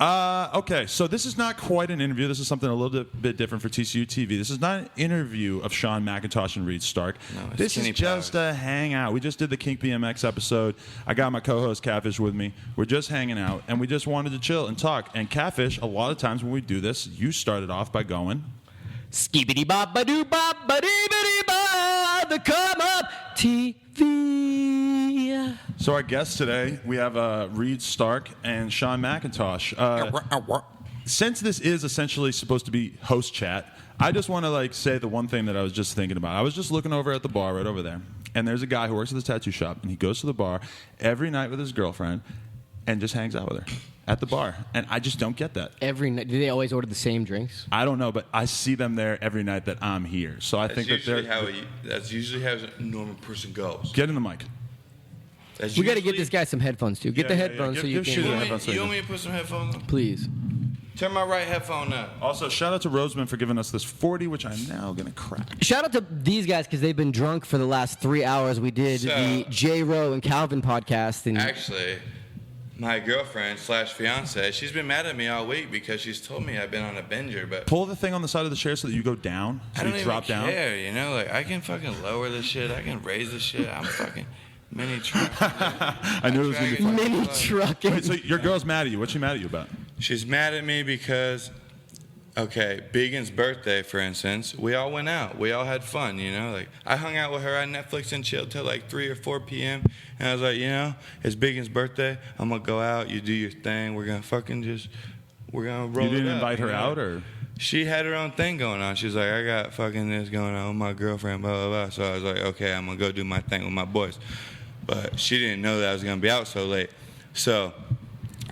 Okay, so this is not quite an interview. This is something a little bit different for TCU TV. This is not an interview of Shawn Mcintosh and Reed Stark. No, this is just a hangout. We just did the Kink BMX episode. I got my co-host Catfish with me. We're just hanging out, and we just wanted to chill and talk. And Catfish, a lot of times when we do this, you started off by going... Skibidi bop ba doo bop ba dee bidi ba, the Come Up TV. So our guests today, we have Reed Stark and Shawn Mcintosh. Since this is essentially supposed to be host chat, I just want to say the one thing that I was just thinking about. I was just looking over at the bar right over there, and there's a guy who works at this tattoo shop, and he goes to the bar every night with his girlfriend and just hangs out with her at the bar. And I just don't get that. Every night. Do they always order the same drinks? I don't know, but I see them there every night that I'm here. So I think that that's usually how a normal person goes. Get in the mic. We got to get this guy some headphones, too. Get the headphones so you can... You want me to put some headphones on? Please. Turn my right headphone up. Also, shout out to Roseman for giving us this 40, which I'm now going to crack. Shout out to these guys because they've been drunk for the last 3 hours. We did the J-Ro and Calvin podcast. And actually... my girlfriend / fiance, she's been mad at me all week because she's told me I've been on a binger. But pull the thing on the side of the chair so that you go down. So I don't you even drop care, down. I can fucking lower this shit. I can raise this shit. I'm fucking mini truck. I knew it was gonna be fun. Mini trucking. Wait, so your girl's mad at you. What's she mad at you about? She's mad at me because, Bigan's birthday, for instance, we all went out. We all had fun, I hung out with her. I Netflix and chilled till 3 or 4 p.m. And I was like, it's Bigan's birthday. I'm going to go out. You do your thing. We're going to we're going to roll it up. You didn't invite her out, or? She had her own thing going on. She's like, I got fucking this going on with my girlfriend, blah, blah, blah. So I was like, okay, I'm going to go do my thing with my boys. But she didn't know that I was going to be out so late. So...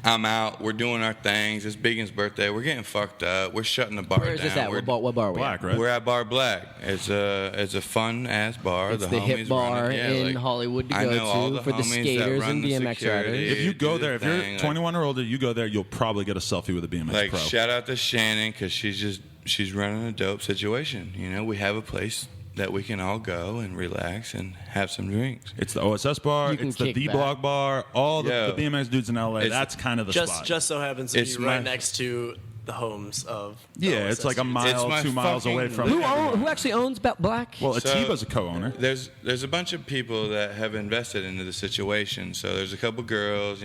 I'm out. We're doing our things. It's Bigan's birthday. We're getting fucked up. We're shutting the bar down. Where is this at? What bar are we Black, at? right? We're at Bar Black. It's a fun ass bar. It's the hip bar in Hollywood to go to for the skaters and BMX riders. If you go there, if you're 21 or older, you go there, you'll probably get a selfie with a BMX pro. Shout out to Shannon because she's running a dope situation. We have a place that we can all go and relax and have some drinks. It's the OSS bar. It's the D-Block bar. All the BMX dudes in LA. That's kind of the spot. Just so happens to be right next to the homes of the OSS it's like a mile, 2 miles away from. Who actually owns Black? Well, Atiba's a co-owner. There's a bunch of people that have invested into the situation. So there's a couple girls,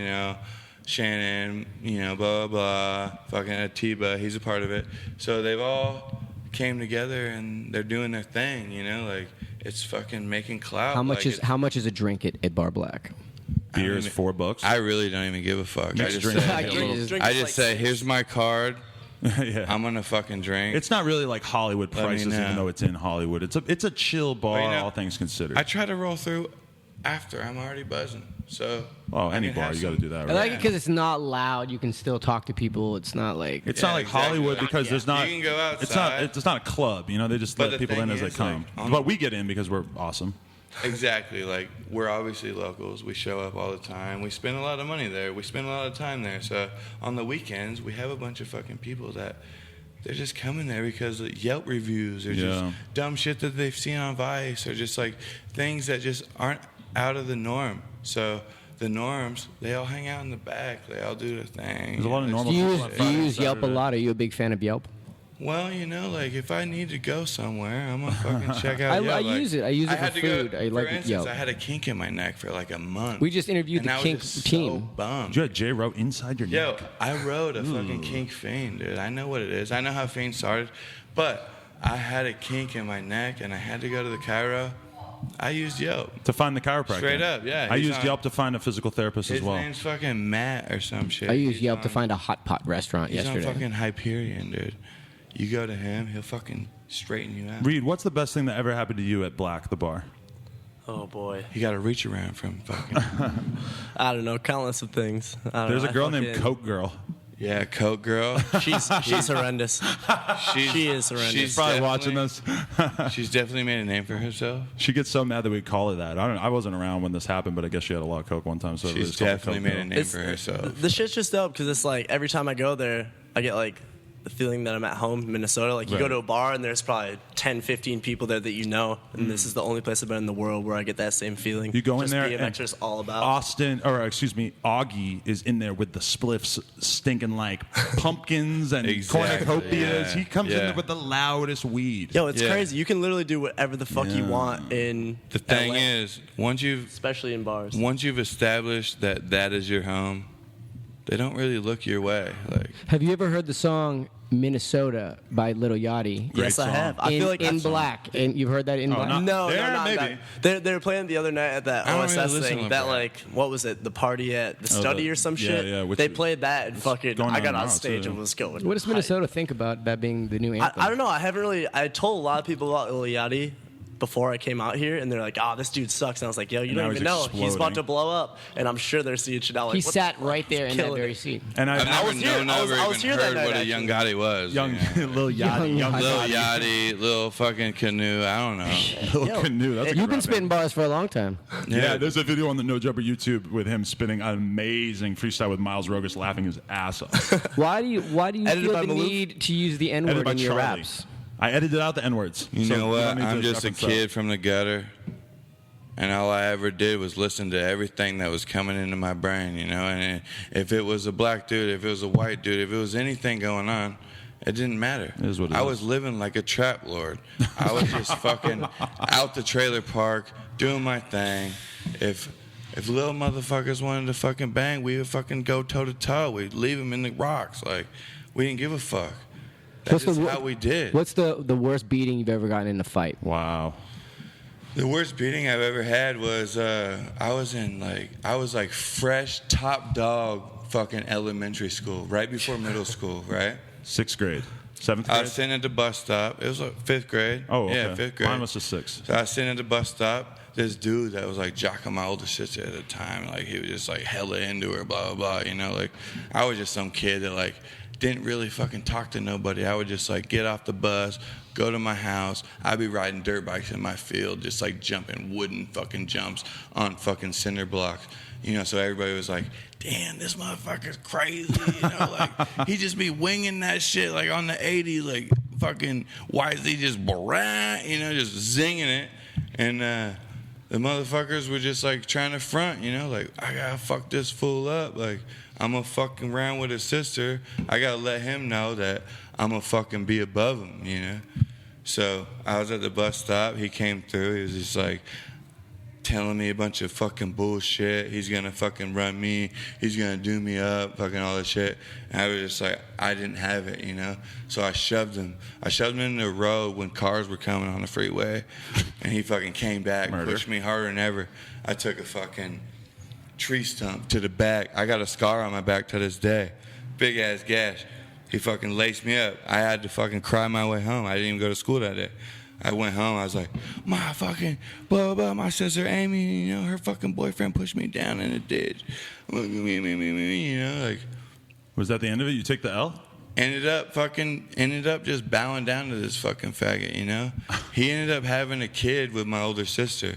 Shannon, blah, blah, blah. Fucking Atiba, he's a part of it. So they've all came together and they're doing their thing, it's fucking making clout. How much is a drink at Bar Black? Beer is $4. I really don't even give a fuck. Mixed I just say, here's my card. Yeah. I'm gonna fucking drink. It's not really like Hollywood prices, even though it's in Hollywood. It's a chill bar, all things considered. I try to roll through after I'm already buzzing. So any bar you got to do that. Right? I like it because it's not loud. You can still talk to people. It's not like not like Hollywood because there's not. You can go outside. It's not a club. They just let people in as they come. But we get in because we're awesome. Exactly. We're obviously locals. We show up all the time. We spend a lot of money there. We spend a lot of time there. So on the weekends, we have a bunch of fucking people that they're just coming there because of Yelp reviews or just dumb shit that they've seen on Vice or just things that just aren't out of the norm. So the norms, they all hang out in the back. They all do their thing. There's a lot of normal Do people. you use Yelp a lot? Are you a big fan of Yelp? Well, if I need to go somewhere, I'm going to fucking check out Yelp. I use it. I use it for food. I like instance, Yelp. I had a kink in my neck for a month. We just interviewed the kink team. So bummed. You had J-Ro inside your neck. I rode a fucking kink fiend, dude. I know what it is. I know how fiends started. But I had a kink in my neck, and I had to go to the chiro. I used Yelp. To find the chiropractor. Straight up, yeah. I used Yelp to find a physical therapist as well. His name's fucking Matt or some shit. I used Yelp to find a hot pot restaurant yesterday. He's on fucking Hyperion, dude. You go to him, he'll fucking straighten you out. Reed, what's the best thing that ever happened to you at Black, the bar? Oh, boy. You got to reach around from fucking... I don't know. Countless of things. There's a girl named Coke Girl. Yeah, Coke Girl. She's horrendous. She is horrendous. She's probably watching this. She's definitely made a name for herself. She gets so mad that we call her that. I wasn't around when this happened, but I guess she had a lot of Coke one time. So she's definitely made a name for herself. The shit's just dope because it's every time I go there, I get the feeling that I'm at home in Minnesota. Like, you go to a bar and there's probably 10, 15 people there that you know, and this is the only place I've been in the world where I get that same feeling. You go in there, BMXers all about. Augie is in there with the spliffs stinking like pumpkins and cornucopias. He comes in there with the loudest weed. Yo, it's crazy. You can literally do whatever the fuck you want in The thing LA, is, especially in bars. Once you've established that is your home, they don't really look your way. Like, have you ever heard the song Minnesota by Lil Yachty? Yes, I have. I feel like in Black. And you've heard that in Black? No, maybe. They were playing the other night at that I don't OSS really thing. listen That to like, what was it? The party at the study or some shit. Yeah, they played that and fucking. I got on stage too. and was going. What does Minnesota think about that being the new anthem? I don't know. I haven't really. I told a lot of people about Lil Yachty before I came out here, and they're like, "Oh, this dude sucks." And I was like, "Yo, you don't even know. He's about to blow up." And I'm sure they're seeing shit out. Like, he sat right there in that very seat. And I've never was here. known, I was even here that heard night, what a Young Gotti was. Lil Yachty. Lil Yachty, Lil fucking Canoe. I don't know. Lil Canoe. That's a You've good been rap spitting name. bars for a long time. Yeah, there's a video on the No Jumper YouTube with him spitting an amazing freestyle with Miles Rogas laughing his ass off. Why do you Edited feel by the Maloof? need to use the N-word Edited by in your Charlie. raps? I edited out the N-words. You know what? I'm just a reference that. kid from the gutter, and all I ever did was listen to everything that was coming into my brain, you know? And if it was a black dude, if it was a white dude, if it was anything going on, it didn't matter. It is what it I is. was living like a trap lord. I was just fucking out the trailer park, doing my thing. If little motherfuckers wanted to fucking bang, we would fucking go toe-to-toe. We'd leave them in the rocks. Like, we didn't give a fuck. That's just how we did. What's the worst beating you've ever gotten in a fight? Wow. The worst beating I've ever had was I was like fresh top dog fucking elementary school, right before middle school, right? 6th grade. 7th I grade? was sitting at the bus stop. It was like 5th grade. Oh, okay. Yeah, 5th grade. Mine was just 6. So I was sitting at the bus stop. This dude that was like jocking my older sister at the time, like he was just like hella into her, blah, blah, blah, you know? Like I was just some kid that like didn't really fucking talk to nobody. I would just like get off the bus, go to my house. I'd be riding dirt bikes in my field, just like jumping wooden fucking jumps on fucking cinder blocks. You know, so everybody was like, damn, this motherfucker's crazy. You know, like he just be winging that shit like on the 80s, like fucking why is he just you know, just zinging it. And the motherfuckers were just like trying to front, you know, like I gotta fuck this fool up. Like I'm gonna fucking around with his sister. I gotta let him know that I'm gonna fucking be above him, you know. So I was at the bus stop. He came through. He was just like telling me a bunch of fucking bullshit. He's gonna fucking run me. He's gonna do me up, fucking all this shit. And I was just like, I didn't have it, you know. So I shoved him. I shoved him in the road when cars were coming on the freeway, and he fucking came back, pushed me harder than ever. I took a fucking tree stump to the back. I got a scar on my back to this day, big ass gash. He fucking laced me up. I had to fucking cry my way home. I didn't even go to school that day. I went home. I was like, my fucking blah, blah, my sister Amy, you know, her fucking boyfriend pushed me down in a ditch. You know, like. Was that the end of it? You take the L? Ended up just bowing down to this fucking faggot, you know? He ended up having a kid with my older sister.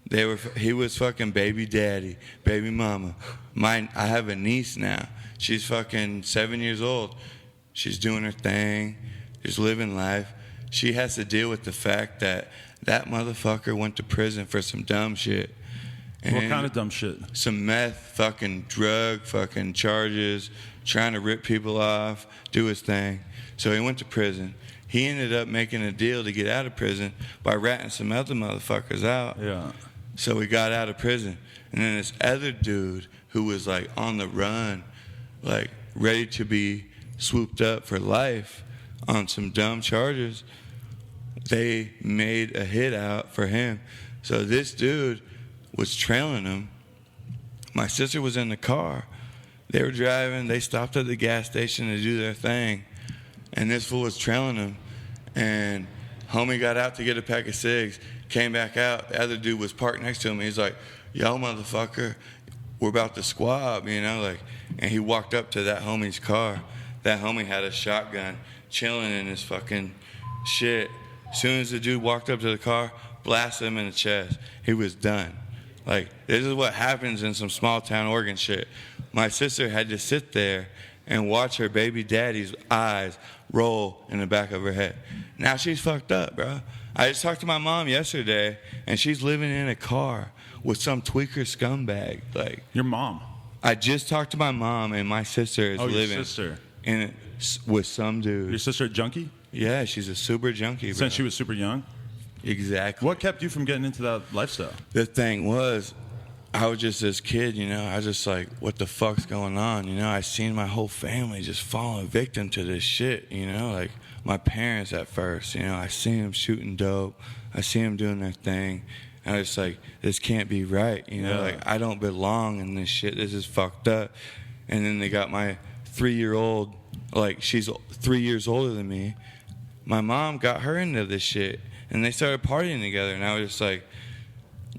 He was fucking baby daddy, baby mama. I have a niece now. She's fucking 7 years old. She's doing her thing, just living life. She has to deal with the fact that motherfucker went to prison for some dumb shit. And What kind of dumb shit? some meth, fucking drug, fucking charges, trying to rip people off, do his thing. So he went to prison. He ended up making a deal to get out of prison by ratting some other motherfuckers out. Yeah. So he got out of prison. And then this other dude who was like on the run, like ready to be swooped up for life on some dumb charges, they made a hit out for him. So this dude was trailing him. My sister was in the car. They were driving. They stopped at the gas station to do their thing. And this fool was trailing him. And homie got out to get a pack of cigs, came back out. The other dude was parked next to him. He's like, yo, motherfucker, we're about to squab, you know? Like, and he walked up to that homie's car. That homie had a shotgun chilling in his fucking shit. As soon as the dude walked up to the car, blasted him in the chest. He was done. Like, this is what happens in some small town Oregon shit. My sister had to sit there and watch her baby daddy's eyes roll in the back of her head. Now she's fucked up, bro. I just talked to my mom yesterday, and she's living in a car with some tweaker scumbag. Like, your mom. I just talked to my mom, and my sister is living your sister. in it with some dude. Your sister a junkie? Yeah, she's a super junkie, bro. Since she was super young? Exactly. What kept you from getting into that lifestyle? The thing was, I was just this kid, you know. I was just like, what the fuck's going on? You know, I seen my whole family just falling victim to this shit, you know. Like, my parents at first, you know. I seen them shooting dope. I seen them doing their thing. And I was like, this can't be right, you know. Like, I don't belong in this shit. This is fucked up. And then they got my 3-year-old, like, she's 3 years older than me. My mom got her into this shit. And they started partying together. And I was just like,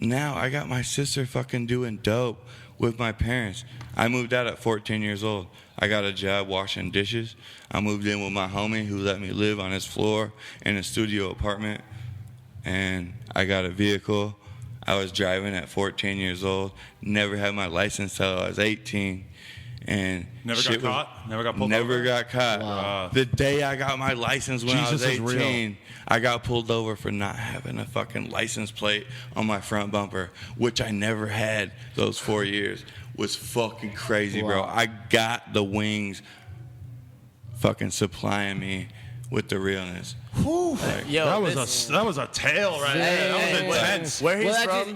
now I got my sister fucking doing dope with my parents. I moved out at 14 years old. I got a job washing dishes. I moved in with my homie who let me live on his floor in a studio apartment. And I got a vehicle. I was driving at 14 years old. Never had my license till I was 18. And never got caught? Never got pulled over? Never got caught. Wow. The day I got my license when I was 18, I got pulled over for not having a fucking license plate on my front bumper, which I never had those 4 years. Was fucking crazy, bro. I got the wings fucking supplying me with the realness. Like, Yo, that was a tale right there. That was intense. Where he's from?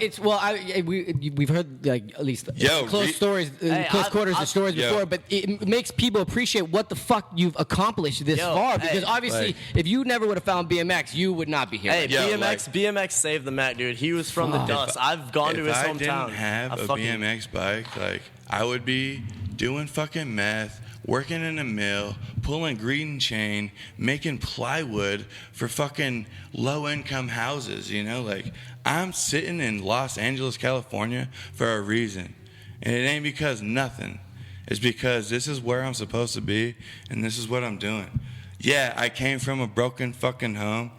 We've heard like at least close stories, close quarters of stories before, but it makes people appreciate what the fuck you've accomplished this far. Because obviously, if you never would have found BMX, you would not be here. Hey, BMX saved the Mac, dude. He was from the dust. I've gone to his hometown. If I didn't have a BMX bike, like, I would be doing fucking meth, working in a mill, pulling green chain, making plywood for fucking low-income houses, you know? Like, I'm sitting in Los Angeles, California for a reason. And it ain't because nothing. It's because this is where I'm supposed to be, and this is what I'm doing. Yeah, I came from a broken fucking home.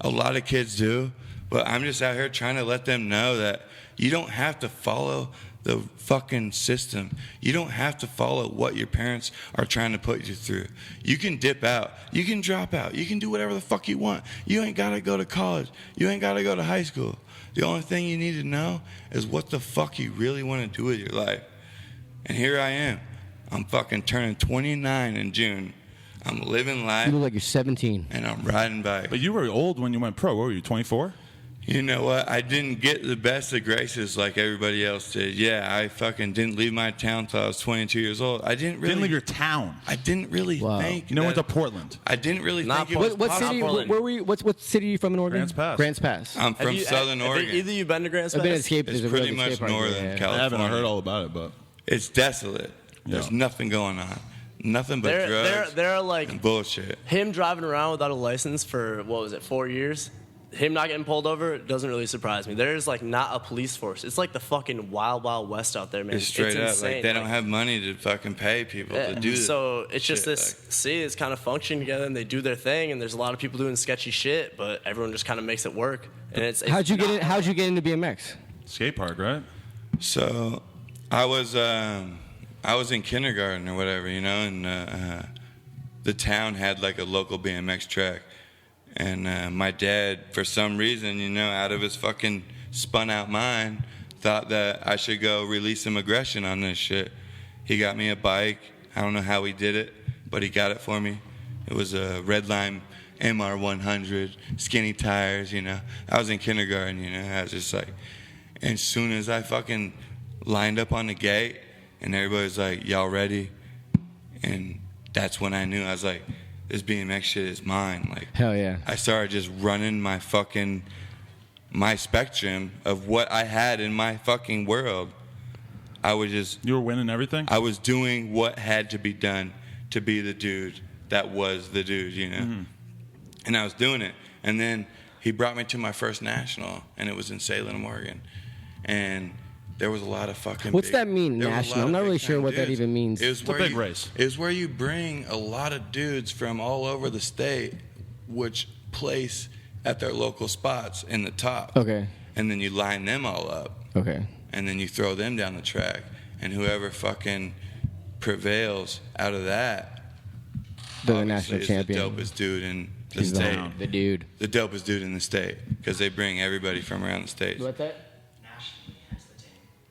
A lot of kids do. But I'm just out here trying to let them know that you don't have to follow the fucking system. You don't have to follow what your parents are trying to put you through. You can dip out. You can drop out. You can do whatever the fuck you want. You ain't got to go to college. You ain't got to go to high school. The only thing you need to know is what the fuck you really want to do with your life. And here I am. I'm fucking turning 29 in June. I'm living life. You look like you're 17. And I'm riding bikes. But you were old when you went pro. What were you, 24? You know what? I didn't get the best of graces like everybody else did. Yeah, I fucking didn't leave my town till I was 22 years old. I didn't leave your town. I didn't really think. You went to Portland. I didn't really think it was what city? Portland. Where were you? What city are you from in Oregon? Grants Pass. I'm from Southern Oregon. Either you been to Grants Pass? I've been escaped. It's pretty much northern California. I haven't heard all about it, but it's desolate. There's nothing going on. Nothing but drugs. There are like and bullshit. Him driving around without a license for 4 years. Him not getting pulled over doesn't really surprise me. There's like not a police force. It's like the fucking wild, wild west out there, man. It's straight up. insane. Like they don't have money to fucking pay people to do this. So it's just shit. this. It's kind of functioning together, and they do their thing. And there's a lot of people doing sketchy shit, but everyone just kind of makes it work. And it's how'd you get into BMX? Skate park, right? So I was in kindergarten or whatever, you know, and the town had like a local BMX track. And my dad, for some reason, you know, out of his fucking spun out mind, thought that I should go release some aggression on this shit. He got me a bike. I don't know how he did it, but he got it for me. It was a Redline MR100, skinny tires, you know. I was in kindergarten, you know. I was just like, and as soon as I fucking lined up on the gate and everybody was like, y'all ready? And that's when I knew. I was like, this BMX shit is mine. Like, hell yeah. I started just running my spectrum of what I had in my fucking world. You were winning everything? I was doing what had to be done to be the dude that was the dude, you know? Mm-hmm. And I was doing it. And then he brought me to my first national, and it was in Salem, Oregon. And there was a lot of fucking What's that mean, national? I'm not really sure what that even means. It's a big race. It's where you bring a lot of dudes from all over the state, which place at their local spots in the top. Okay. And then you line them all up. Okay. And then you throw them down the track. And whoever fucking prevails out of that, the national champion. The dopest dude in the state. The dopest dude in the state, because they bring everybody from around the states. What's that?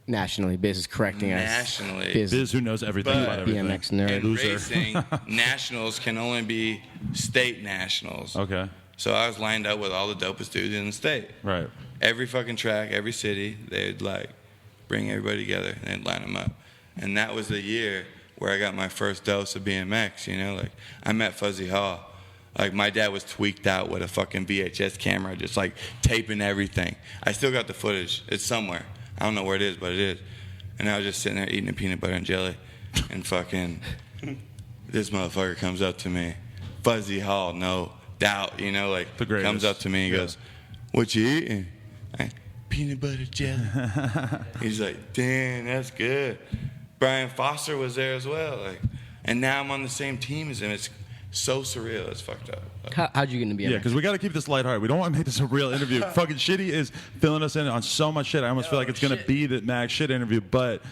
Nationally, Biz is correcting us. Nationally. Biz who knows everything about everything. BMX nerd. In racing, nationals can only be state nationals. Okay. So I was lined up with all the dopest dudes in the state. Right. Every fucking track, every city, they'd like bring everybody together and they'd line them up. And that was the year where I got my first dose of BMX, you know? Like, I met Fuzzy Hall. Like, my dad was tweaked out with a fucking VHS camera, just like taping everything. I still got the footage. It's somewhere. I don't know where it is, but it is. And I was just sitting there eating a peanut butter and jelly, and fucking this motherfucker comes up to me, Fuzzy Hall, no doubt, you know, like comes up to me and goes, "What you eating?" Peanut butter jelly. He's like, "Damn, that's good." Brian Foster was there as well, like, and now I'm on the same team as him. It's so surreal. It's fucked up. How'd you get into BMX? Yeah, because we got to keep this lighthearted. We don't want to make this a real interview. Fucking Shitty is filling us in on so much shit. I almost feel like it's going to be the Max Shit interview, but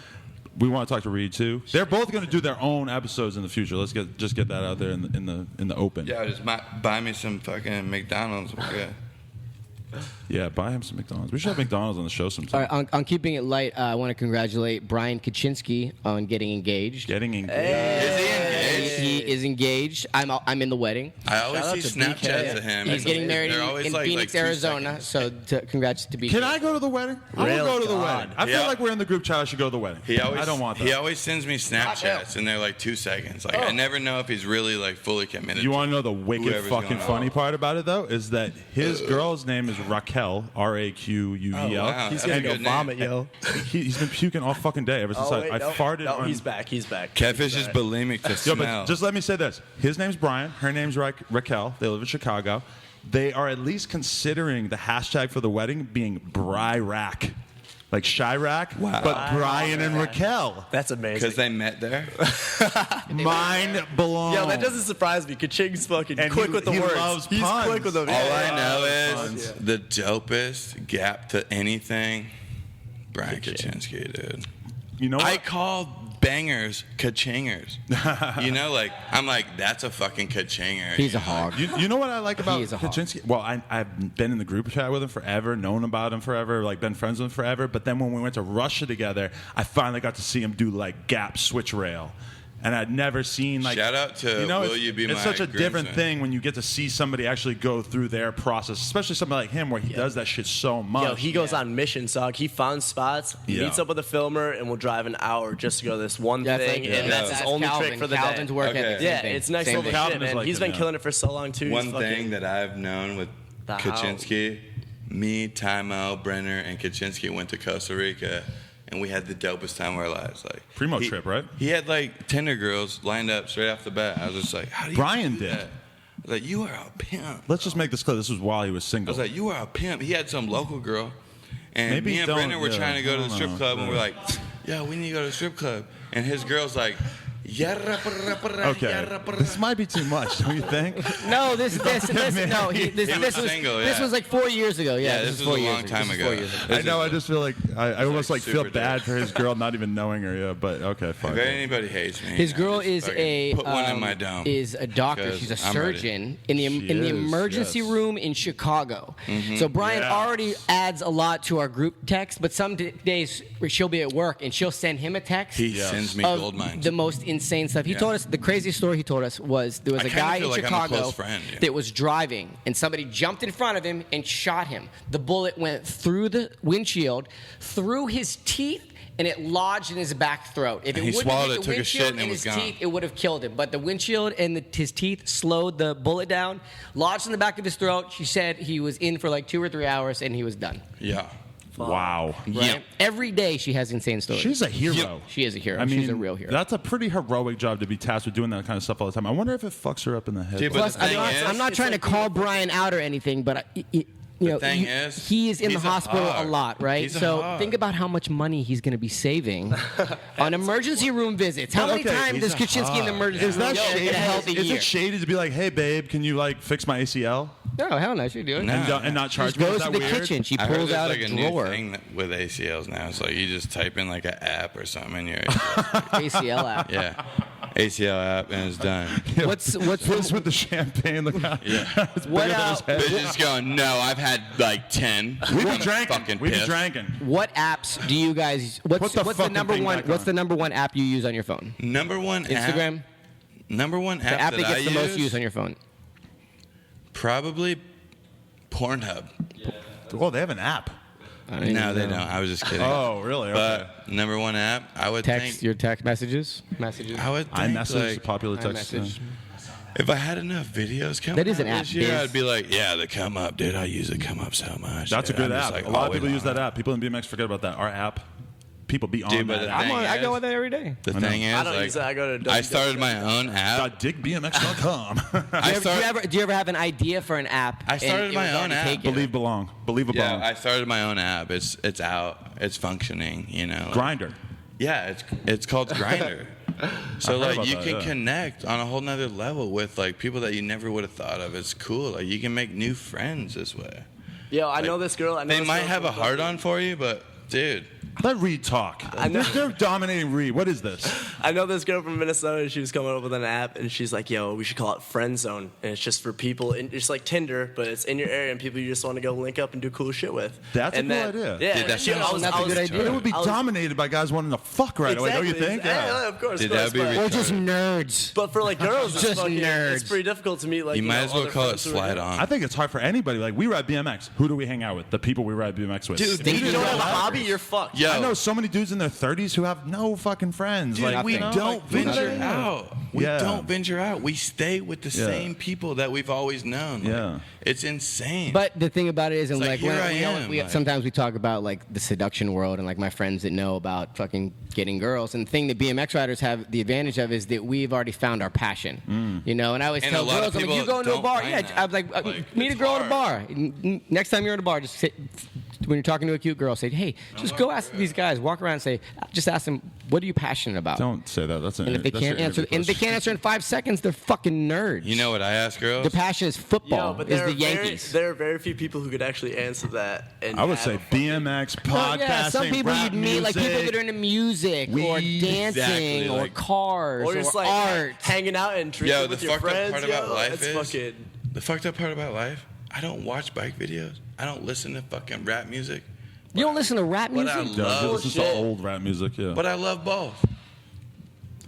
we want to talk to Reed too. They're both going to do their own episodes in the future. Let's just get that out there in the open. Yeah, just buy me some fucking McDonald's. We're good. Yeah, buy him some McDonald's. We should have McDonald's on the show sometime. All right, on keeping it light, I want to congratulate Brian Kachinsky on getting engaged. Getting engaged. He is engaged. I'm in the wedding. I always see Snapchats of him. He's getting married in like, Phoenix, Arizona. So congrats to BK. Can I go to the wedding? I will go to the wedding. I feel like we're in the group chat. I should go to the wedding. I don't want that. He always sends me Snapchats, and they're like 2 seconds. Like I never know if he's really like fully committed. You want to know the wicked fucking funny part about it though? Is that his girl's name is Raquel, Raquel. Oh, wow. He's gonna go vomit, yo. He's been puking all fucking day ever since I farted. No, he's back. He's back. Catfish is bulimic to Yo, smell. but just let me say this. His name's Brian. Her name's Raquel. They live in Chicago. They are at least considering the hashtag for the wedding being Bri-Rack. Like Chirac, but Brian and Raquel. That's amazing. Because they met there. Mind blown. Yo, that doesn't surprise me. Kaching's fucking quick with the words. Loves He's puns. quick with them. All I know is the dopest gap to anything, Brian Kachinsky, dude. You know what? I called bangers kachingers. You know, like, I'm like, that's a fucking kachinger. He's a hog. You know what I like about Kachinsky? Well, I've been in the group chat with him forever, known about him forever, like been friends with him forever. But then when we went to Russia together, I finally got to see him do like gap switch rail. And I'd never seen like. Shout out to Will You Be My It's such a different groomsman. thing when you get to see somebody actually go through their process, especially somebody like him where he does that shit so much. Yo, he goes on missions, dog. He finds spots, meets up with a filmer, and will drive an hour just to go to this one thing, and that's his only trick for the Calvin's day. work ethic. Yeah, it's next level shit, man. Like He's been killing it for so long too. One thing that I've known with Kachinsky, me, Tymo, Brenner, and Kachinsky went to Costa Rica. And we had the dopest time of our lives. Like Primo trip, right? He had like Tinder girls lined up straight off the bat. I was just like, how do you Brian do did. that? I was like, you are a pimp. Let's just make this clear. This was while he was I single. was like, you are a pimp. He had some local girl. And Maybe me and don't- Brenner were yeah, trying to go to I the don't strip know. club. And we're like, yeah, we need to go to the strip club. And his girl's like, Okay, this might be too much, don't you think? No, this was single, like 4 years ago. Yeah, this was a long time ago. I know. I just feel like I almost like feel super bad dope. for his girl not even knowing her. Yeah, but okay, fine. If anybody hates me, His girl just is fucking put one in my dome. is a doctor. 'Cause She's a I'm ready. surgeon in the emergency room in Chicago. So Brian already adds a lot to our group text, but some days she'll be at work and she'll send him a text. He sends me of gold mines. the most insane stuff. He told us the craziest story he told us was there was I a kinda guy feel in like I'm a Chicago close friend, yeah. that was driving and somebody jumped in front of him and shot him. The bullet went through the windshield, through his teeth, and it lodged in his back throat. If And it he wouldn't swallowed hit it, the took a windshield shit, and it and was his gone. teeth, it would have killed him. But the windshield and his teeth slowed the bullet down, lodged in the back of his throat. She said he was in for like 2 or 3 hours and he was done. Yeah. Wow. Right? Yeah. Every day she has insane stories. She's a hero. She is a hero. I mean, She's a real hero. That's a pretty heroic job to be tasked with doing that kind of stuff all the time. I wonder if it fucks her up in the head. Dude, but Plus, the thing I'm not trying to call Brian out or anything, but thing is, he is in the he's a hospital a hog. lot, right? He's a So hog. think about how much money he's going to be saving on emergency room visits. How many times does he's a Kachinsky in the hog. emergency Is room that get shady? a healthy Is year? it shady to be like, hey, babe, can you like fix my ACL? No, hell no, she do it. No. And not charge She me? goes Is to that the weird? kitchen. She I heard pulls there's out like a a drawer. new thing with ACLs now. It's like you just type in like an app or something in your ACL app. yeah, ACL app, and it's done. What's This with the champagne? Look out. Yeah. what Bitches going, no, I've had like 10. We be drinking. Fucking We be pissed. drinking. What apps do you guys? What's the fucking number thing one? back What's on. the number one app you use on your phone? Number one Instagram. app. Number one The app, app that I gets the most use, use on your phone. probably Pornhub. Oh, they have an app. No, they don't. I was just kidding. Oh, really? Okay. But number one app, I would Text think. your text messages. I would think iMessage is a like, popular text. iMessage. if I had enough videos coming That is an out app, this year, Biz. I'd be like, yeah, the come up, dude. I use the come up so much. That's a dude. good I'm just, app. like, A lot of always people use on that it. app. People in BMX forget about that. Our app. People be on Dude, but that the app. thing I is- go with that every day. The thing is, I don't like, use that. I go to I started my own app. .digbmx.com. Do you ever have an idea for an app? I started and it my was own already app. taken? Believe belong. Believable. Yeah, I started my own app. It's out. It's functioning. You know. Grinder. Yeah, it's called Grinder. So heard like about you that, can yeah. connect on a whole nother level with like people that you never would have thought of. It's cool. Like you can make new friends this way. Yo, I know this girl. I know They this might girl have a from hard on for you, but dude, Let Reed talk. They're dominating Reed. What is this? I know this girl from Minnesota. She was coming up with an app, and she's like, "Yo, we should call it Friend Zone." And it's just for people. It's like Tinder, but it's in your area, and people you just want to go link up and do cool shit with. That's and a cool idea. Yeah, Dude, that she- sounds- I was- that's I a was- good idea. It would be I was- dominated by guys wanting to fuck right away, don't you think? Yeah, of course. Dude, of that'd course, be but- Or just nerds. But for like girls, it's Just fucking, nerds. It's pretty difficult to meet. Like you might know, as well other call it friends who are Slide good. On. I think it's hard for anybody. Like, we ride BMX. Who do we hang out with? The people we ride BMX with. Dude, If you don't have a ride hobby, bikers. you're fucked. Yo, I know so many dudes in their 30s who have no fucking friends. dude, like, we you know, don't like, who do venture they know? out. We Yeah. don't venture out. We stay with the Yeah. same people that we've always known. Like, Yeah. it's insane. But the thing about it is, and It's like, like, here when I am, we like- sometimes we talk about like the seduction world and like my friends that know about fucking getting girls. And the thing that BMX riders have the advantage of is that we've already found our passion, you know. And I always And tell a lot of girls, I'm like, people you go into a don't bar, find yeah. that. I was like, meet a it's girl at a hard. bar. Next time you're at a bar, just sit. When you're talking to a cute girl, say, hey, just go ask these guys. Walk around and say, just ask them, what are you passionate about? Don't say that. That's an And if they that's can't your answer, interview and if they can't answer in 5 seconds, they're fucking nerds. You know what I ask girls? the passion is football. Yo, but is there the are very, Yankees. there are very few people who could actually answer that. And I would have say a fucking- BMX, No, podcasting, yeah, some people rap you'd meet, like people that are into music or weed. dancing Exactly, or like- cars or just like art. hanging out and drinking Yo, the with your fucked up friends. part yo, about life it's is fucking. the fucked up part about life. I don't watch bike videos. I don't listen to fucking rap music. You don't listen to rap But I music? love- Yeah, this is the Bullshit. old rap music, yeah. But I love both.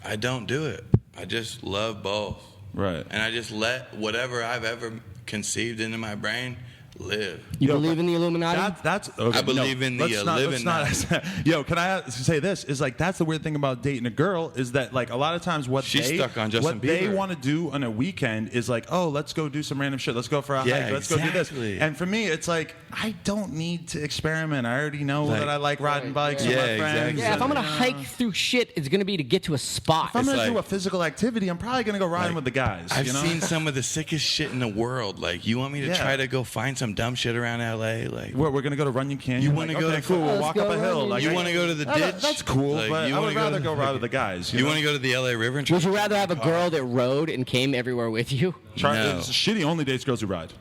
I don't do it. I just love both. Right. And I just let whatever I've ever conceived into my brain live. You Yo, believe in the Illuminati? That's okay, I believe in the let's not, Yo, can I say this? Is like that's the weird thing about dating a girl is that like a lot of times what She's they stuck on Justin what they Bieber. want to do on a weekend is like, oh, let's go do some random shit. Let's go for a Yeah, hike. Let's go do exactly. this. And for me, it's like I don't need to experiment. I already know Like- that I like riding bikes Yeah, with my friends. exactly. yeah, if I'm and- gonna hike through shit, it's gonna be to get to a spot. If I'm gonna It's do like- a physical activity, I'm probably gonna go riding with the guys. I've you know? seen some of the sickest shit in the world. Like, you want me to Yeah. try to go find some dumb shit around LA? Like, We're gonna go to Runyon Canyon. You Like, wanna go okay, to- cool. We'll Let's walk go up a hill. Runyon. Like, you want to go to the ditch? That's cool, Like, but you I wanna would go to rather the- go ride with the guys. You know? want to go to the LA River and try Would you to rather have a car? girl that rode and came everywhere with you? No. It's shitty only dates girls who ride.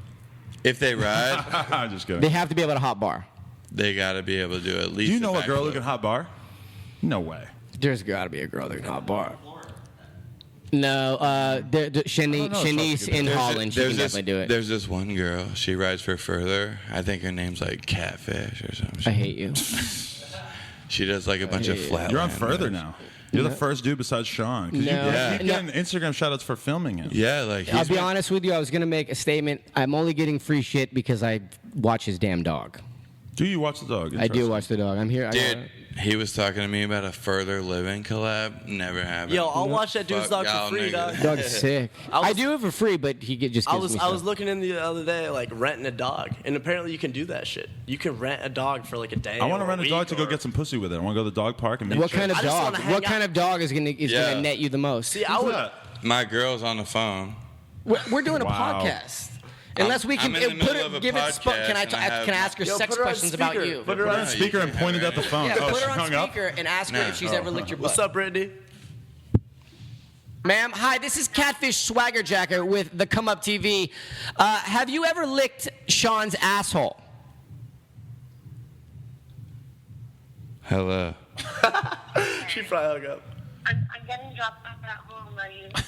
If they ride, I'm just kidding. They have to be able to hot bar. they got to be able to do at least. Do you know a backflip. girl who can hot bar? No way. There's got to be a girl that can hot bar. No, Shanice in Holland, she can definitely do it. There's this one girl. She rides for Further. I think her name's like Catfish or something. I hate you. She does like a bunch of flat. You're on Further now. You're the first dude besides Sean. 'Cause you No. keep getting Instagram shoutouts for filming him. Yeah, like I'll he's be been- honest with you. I was gonna make a statement. I'm only getting free shit because I watch his damn dog. Do you watch the dog? I do watch the dog. I'm here. Dude, he was talking to me about a Further Living collab. Never happened. Yo, I'll watch that dude's Fuck dog y'all for free, niggas. dog. Dog's sick. I I do it for free, but he just I gives was me I was stuff. looking in the other day, like renting a dog, and apparently you can do that shit. You can rent a dog for like a day. I want to or rent a week dog to go or- get some pussy with it. I want to go to the dog park and meet What kind of I just dog? wanna hang What kind out. of dog is gonna Yeah. net you the most? See, I would. My girl's on the phone. We're doing a Wow. podcast. Unless we I'm can in the middle of a give it. podcast Can I and I have- ask her Yo, sex put her on questions about speaker. you? Put her on No, speaker you and can't pointed have at the her. phone. Yeah, Oh, put she her on hung up? speaker and ask her Nah. if she's ever licked your butt. What's up, Brittany? Ma'am, hi, this is Catfish Swagger Jacker with the Come Up TV. Have you ever licked Shawn's asshole? Hello. She probably hung up. I'm getting dropped off at home.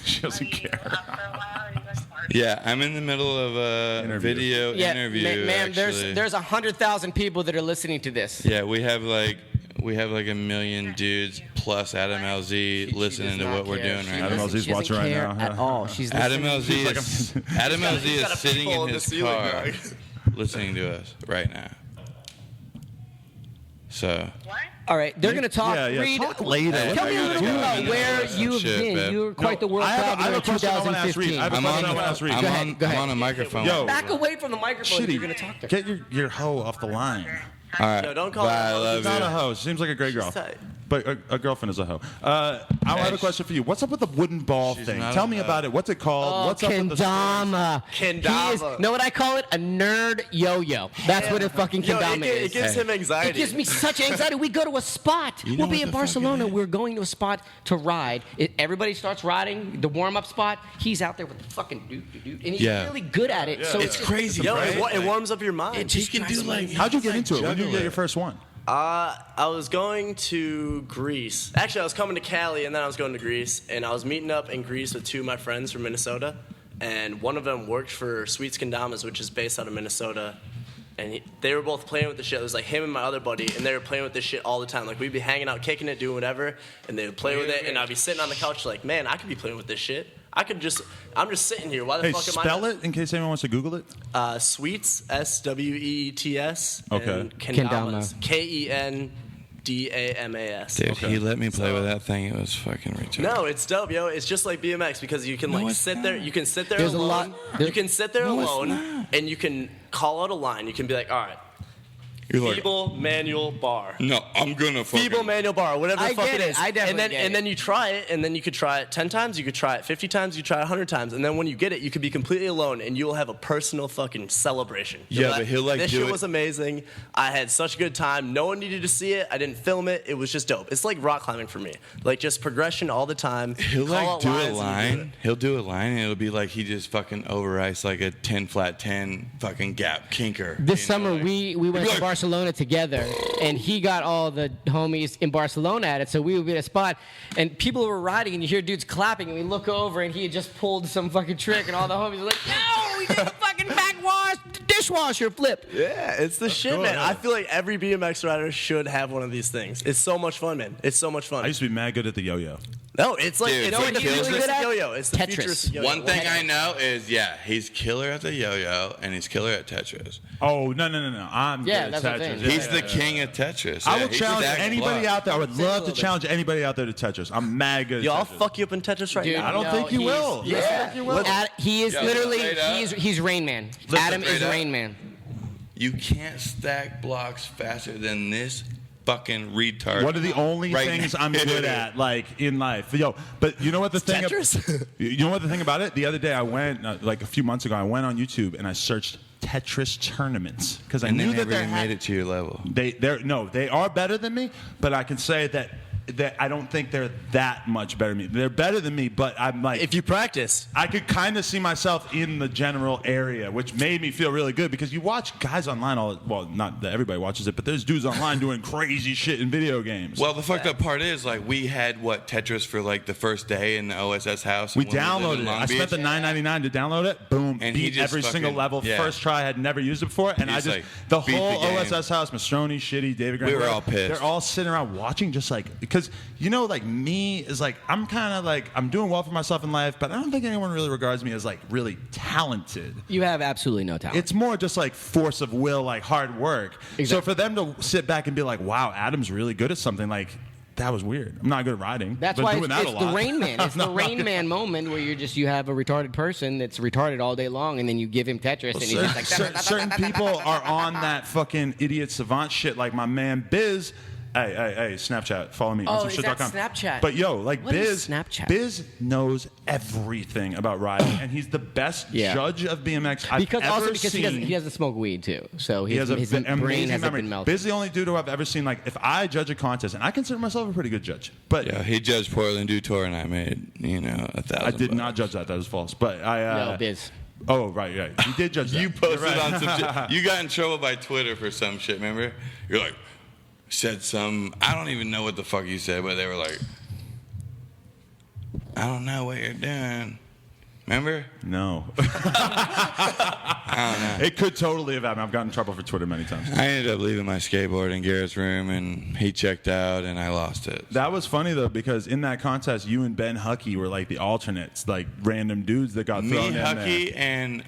She doesn't care. For a while, are you guys working? Yeah, I'm in the middle of a video interview. Ma'am, actually. there's 100,000 people that are listening to this. Yeah, we have like a million dudes plus Adam LZ listening to what we're doing right Adam now. LZ's watching right now. At all. She's Adam listening. LZ is sitting in his car dog. listening to us right now. So. What? All right, they're going to talk. Yeah, Read, talk later. Tell me a little bit about where you've been. Babe. You were quite the world I have traveler a in question I wanna ask Reed. 2015. I have a question I wanna ask Reed. I'm on a microphone. Yo. Back away from the microphone if Shitty. you're going to talk to her. Get your hoe off the line. All right. No, don't call Bye, her a I hoe. love She's not a you. hoe. She seems like a great girl. She's tight. But a girlfriend is a hoe. I have a question for you. What's up with the wooden ball She's thing? not Tell a me hoe. about it. What's it called? What's up with the Kendama. Kendama. He is, know what I call it? A nerd yo-yo. That's what a fucking Yo, kendama it is. gives him anxiety. It gives me such anxiety. We go to a spot. know We'll be what in the fuck Barcelona. it is? We're going to a spot to ride. Everybody starts riding. The warm-up spot. He's out there with the fucking dude, and he's Yeah. really good at it. So It's crazy, Yo, right? it warms up your mind. He can do like. How'd you get into it? When did you juggle get it. your first one? I was going to Greece. Actually, I was coming to Cali, and then I was going to Greece. And I was meeting up in Greece with two of my friends from Minnesota. And one of them worked for Sweets Kendamas, which is based out of Minnesota. And they were both playing with the shit. It was like him and my other buddy, and they were playing with this shit all the time. Like, we'd be hanging out, kicking it, doing whatever, and they would play with it. And I'd be sitting on the couch like, man, I could be playing with this shit. I'm just sitting here. Why the Hey, fuck am I spell not? it in case anyone wants to Google it. Sweets, Sweets, Okay. and Kendamas, Kendamas. Dude, he let me play with that thing. It was fucking retarded. No, it's dope, yo. It's just like BMX because you can No, like it's sit there. not. You can sit there There's a alone. lot- You can sit there No, it's alone, not. and you can call out a line. You can be like, all right, You're like, feeble manual bar. no, I'm gonna fucking. Feeble manual bar, whatever the I fuck get it it. is. I definitely and then get and it. then you try it, and then you could try it 10 times, you could try it 50 times, you could try it 100 times, and then when you get it, you could be completely alone, and you'll have a personal fucking celebration. Yeah, but he'll, like, this do shit it- was amazing. I had such a good time. No one needed to see it. I didn't film it. It was just dope. It's like rock climbing for me. Like just progression all the time. He'll Call like out do lines a and you do line. it. He'll do a line, and it'll be like he just fucking over ice like a 10 flat 10 fucking gap kinker. This you know, summer, like- we went You'd be to like, Barcelona together, and he got all the homies in Barcelona at it. So we would be at a spot, and people were riding, and you hear dudes clapping, and we look over, and he had just pulled some fucking trick, and all the homies were like, "No, he did the fucking backwash dishwasher flip." Yeah, it's the shit, man. I feel like every BMX rider should have one of these things. It's so much fun, man. It's so much fun. I used to be mad good at the yo-yo. No, it's like Dude, it's you know like the what he's really futuristic good at? yo-yo. It's the Tetris. futuristic yo-yo. One thing I know is, yeah, he's killer at the yo-yo, and he's killer at Tetris. Oh, no. I'm Yeah, good at that's what I'm Tetris. saying. Yeah, He's yeah, the yeah. king of Tetris. I Yeah, will he's challenge that anybody block. out there. I would love to challenge anybody out there to Tetris. I'm mad good at Yo, I'll Tetris. fuck you up in Tetris right Dude, now. I don't No, think you he's- will. yeah. Yes, I think you will. He is Yo, literally straight up. he's Rain Man. Listen, Adam is straight up. Rain Man. You can't stack blocks faster than this fucking retard. One of the only right things now. I'm good at, like in life. Yo, but you know what the thing? Tetris? You know what the thing about it? The other day I went, like a few months ago, I went on YouTube and I searched Tetris tournaments because I And they knew that never they even made it to your level. they are better than me, but I can say that I don't think they're that much better than me. They're better than me, but I'm like, If you practice, I could kind of see myself in the general area, which made me feel really good because you watch guys online not that everybody watches it, but there's dudes online doing crazy shit in video games. Well, the fucked up part is, like, we had Tetris for like the first day in the OSS house. we when lived downloaded in it. Long I spent Beach. the $9.99 to download it. Boom, And he beat just every single fucking- level. yeah. First try, I had never used it before, and He I just, just like, the beat the whole game. OSS house, Mastroni, Shitty, David Grant. We were all pissed. They're all sitting around watching, just like because like me is like I'm kind of like I'm doing well for myself in life, but I don't think anyone really regards me as like really talented. You have absolutely no talent. It's more just like force of will, like hard work. Exactly. So for them to sit back and be like, "Wow, Adam's really good at something," like that was weird. I'm not good at riding. That's but why doing it's, that it's a the lot. Rain Man. It's the I'm not Rain good. Man moment where you have a retarded person that's retarded all day long, and then you give him Tetris, and he's just like Certain people are on that fucking idiot savant shit. Like my man Biz, Hey, Snapchat. Follow me. Oh, is that Snapchat? But yo, like What is Biz, Snapchat? Biz knows everything about riding, and he's the best judge of BMX I've ever seen. He doesn't smoke weed too, so He has his brain amazing hasn't memory. been melted. Biz is the only dude who I've ever seen. Like, if I judge a contest, and I consider myself a pretty good judge, but Yeah, he judged Portland Dew Tour, and I made $1,000. I did not judge that. That was false. But I. No, Biz. Oh, right. You did judge that. You posted You're right. on some shit. You got in trouble by Twitter for some shit, remember? You're like, said some, I don't even know what the fuck you said, but they were like, I don't know what you're doing. Remember? No. I don't know. It could totally have happened. I've gotten in trouble for Twitter many times. I ended up leaving my skateboard in Garrett's room, and he checked out, and I lost it. That was funny, though, because in that contest, you and Ben Hucke were like the alternates, like random dudes that got Me, thrown in Hucke, there. and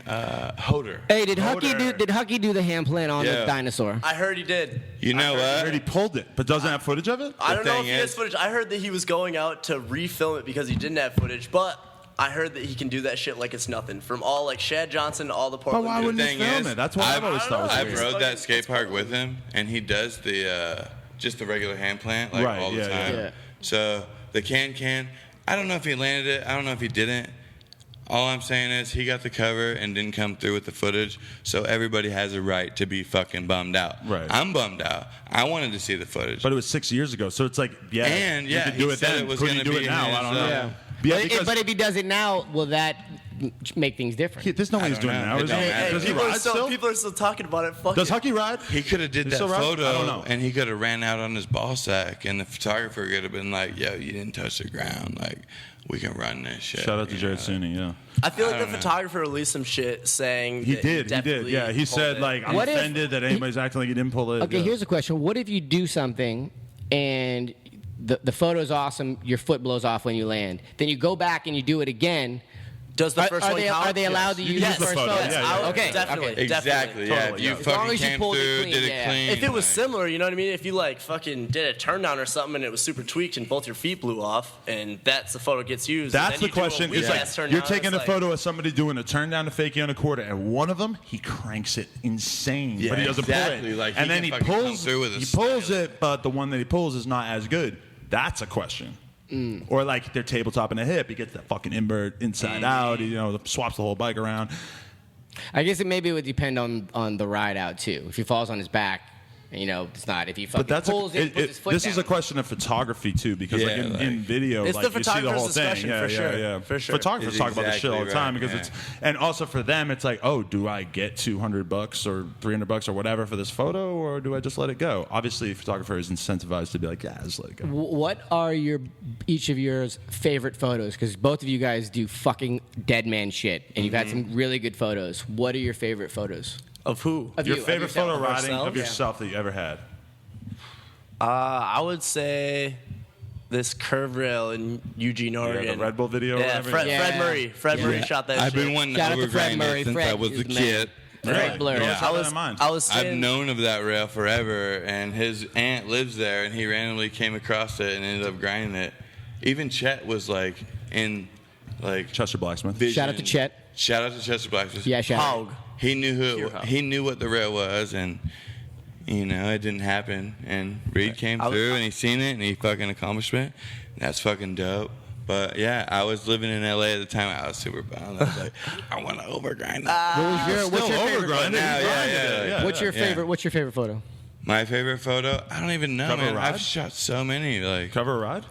Hoder. Hey, did Hucke do the hand plant on the dinosaur? I heard he did. You know I what? heard he pulled it, but doesn't have footage of it? I don't know if thing he has is- footage. I heard that he was going out to refilm it because he didn't have footage, but I heard that he can do that shit like it's nothing. From all like Shad Johnson to all the But Portland why dudes. wouldn't he thing film is, it? That's what I've always thought was I've weird. rode that skate park with him, and he does the just the regular hand plant like Right, all the yeah, time. yeah. So the can, I don't know if he landed it. I don't know if he didn't. All I'm saying is he got the cover and didn't come through with the footage, so everybody has a right to be fucking bummed out. Right. I'm bummed out. I wanted to see the footage. But it was 6 years ago, so it's like, yeah, And, yeah, you could do he it said then. it was Could gonna you do be it in now? his, I don't know. Yeah. Yeah, But if he does it now, will that make things different? there's no way he's doing it know. now. It Is don't he? matter. Does he people, are ride still, still? people are still talking about it. Fuck Does it. Hucke ride? He could have did He that still ride? photo, I don't know. and he could have ran out on his ball sack, and the photographer could have been like, "Yo, you didn't touch the ground. Like, we can run this shit." Shout out to you Jared know? Suney, yeah. I feel like I the don't know. photographer released some shit saying He that did. definitely Yeah, he pulled said, it. like, I'm What if- offended that anybody's acting like he didn't pull it. Okay, Yeah. here's a question. What if you do something and the photo's awesome, your foot blows off when you land, then you go back and you do it again? Does the first one count? Are they allowed to You use can the use the first photo, photo? yeah, yeah, yeah. Okay, Definitely. okay. Exactly. Yeah. Totally, If you yeah. As long fucking as you came pulled it through, clean, did it yeah. clean. If it was like- similar, you know what I mean? If you like fucking did a turn down or something and it was super tweaked and both your feet blew off and that's the photo gets used. and That's then the you do a question. weak It's ass like turn you're down, taking it's a like- photo of somebody doing a turn down to fakie on a quarter, and one of them he cranks it insane, Yeah, but he doesn't exactly. pull it. Like, he and then can he fucking come pulls. through with a He pulls style. it, but the one that he pulls is not as good. That's a question. Or like they're tabletopping a hip, he gets that fucking invert inside out. He, swaps the whole bike around. I guess it maybe would depend on the ride out too. If he falls on his back, it's not. If he fucking But that's pulls in, puts his foot this down. is a question of photography too, because Yeah, like in like- video, It's like the you see the whole photographer's thing. discretion, Yeah, for yeah, sure. yeah. For sure. Photographers Is talk about this shit all the exactly time right, because yeah. it's, and also for them, it's like, oh, do I get $200 or $300 or whatever for this photo, or do I just let it go? Obviously, a photographer is incentivized to be like, yeah, just let it go. What are each of yours favorite photos? Because both of you guys do fucking dead man shit, and you've had some really good photos. What are your favorite photos? Of who? Of Your you, of favorite yourself. photo riding Ourselves? of yourself that you ever had? I would say this curve rail in Eugene, Oregon. the Red Bull video or Yeah, whatever? Fred, Yeah. Fred Murray. Fred Murray shot that I've shit. been wanting Shout to out to Fred overgrind Murray. it since Fred I was is a the man. kid. Fred Blur. Yeah. I Keep was, that in mind. I was I've saying, known of that rail forever, and his aunt lives there, and he randomly came across it and ended up grinding it. Even Chet was like in like Chester Blacksmith. vision. Shout out to Chet. Shout out to Chester Blacksmith. Yeah, shout out. Hog. He knew Pure hog. he knew what the rail was, and it didn't happen. And Reed came through, and he seen it, and he fucking accomplished it. That's fucking dope. But yeah, I was living in LA at the time. I was super bummed. I was like, I want to overgrind that. What's your favorite overgrinded. photo? Now, yeah. What's your Yeah. favorite? What's your favorite photo? My favorite photo? I don't even know, Cover a man. ride? I've shot so many. Like Cover a ride?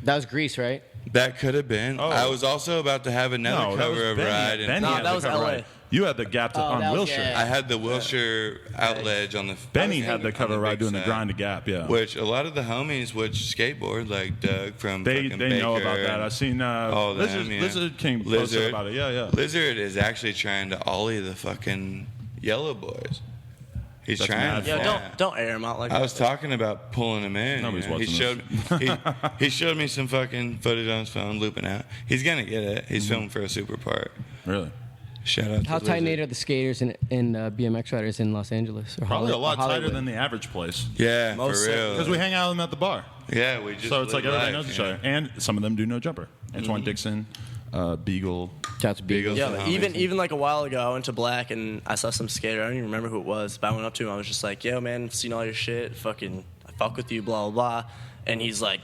That was Grease, right? that could have been. Oh. I was also about to have another that was cover of Benny. Ride. And Benny No, had that the was cover LA. ride. You had the gap Oh, on that was- Wilshire. yeah. I had the Wilshire outledge on the. Benny on had the cover on ride big doing the side. grind to gap, yeah. Which a lot of the homies would skateboard, like Doug from They fucking know Baker about that. and I've seen all Lizard, them, yeah. Lizard King posted Lizard. about it. Yeah. Lizard is actually trying to ollie the fucking Yellow Boys. He's That's trying mad to. Yo, yeah. don't air him out like I that. was talking about pulling him in. Nobody's He watching showed he showed me some fucking footage on his phone looping out. He's gonna get it. He's filming for a super part. Really? Shout out. How to tight knit Lizard. are the skaters and BMX riders in Los Angeles? Or Probably a lot tighter Hollywood? than the average place. Yeah, Most for real. Because we hang out with them at the bar. Yeah, we just. So it's like live everybody life, knows each yeah. other. And some of them do no jumper. Antoine Dixon, Beagle. Shout out to Beagles. Beagles. Yeah, even like a while ago, I went to Black and I saw some skater. I don't even remember who it was, but I went up to him. I was just like, "Yo, man, I've seen all your shit. Fucking, I fuck with you, blah, blah, blah. And he's like,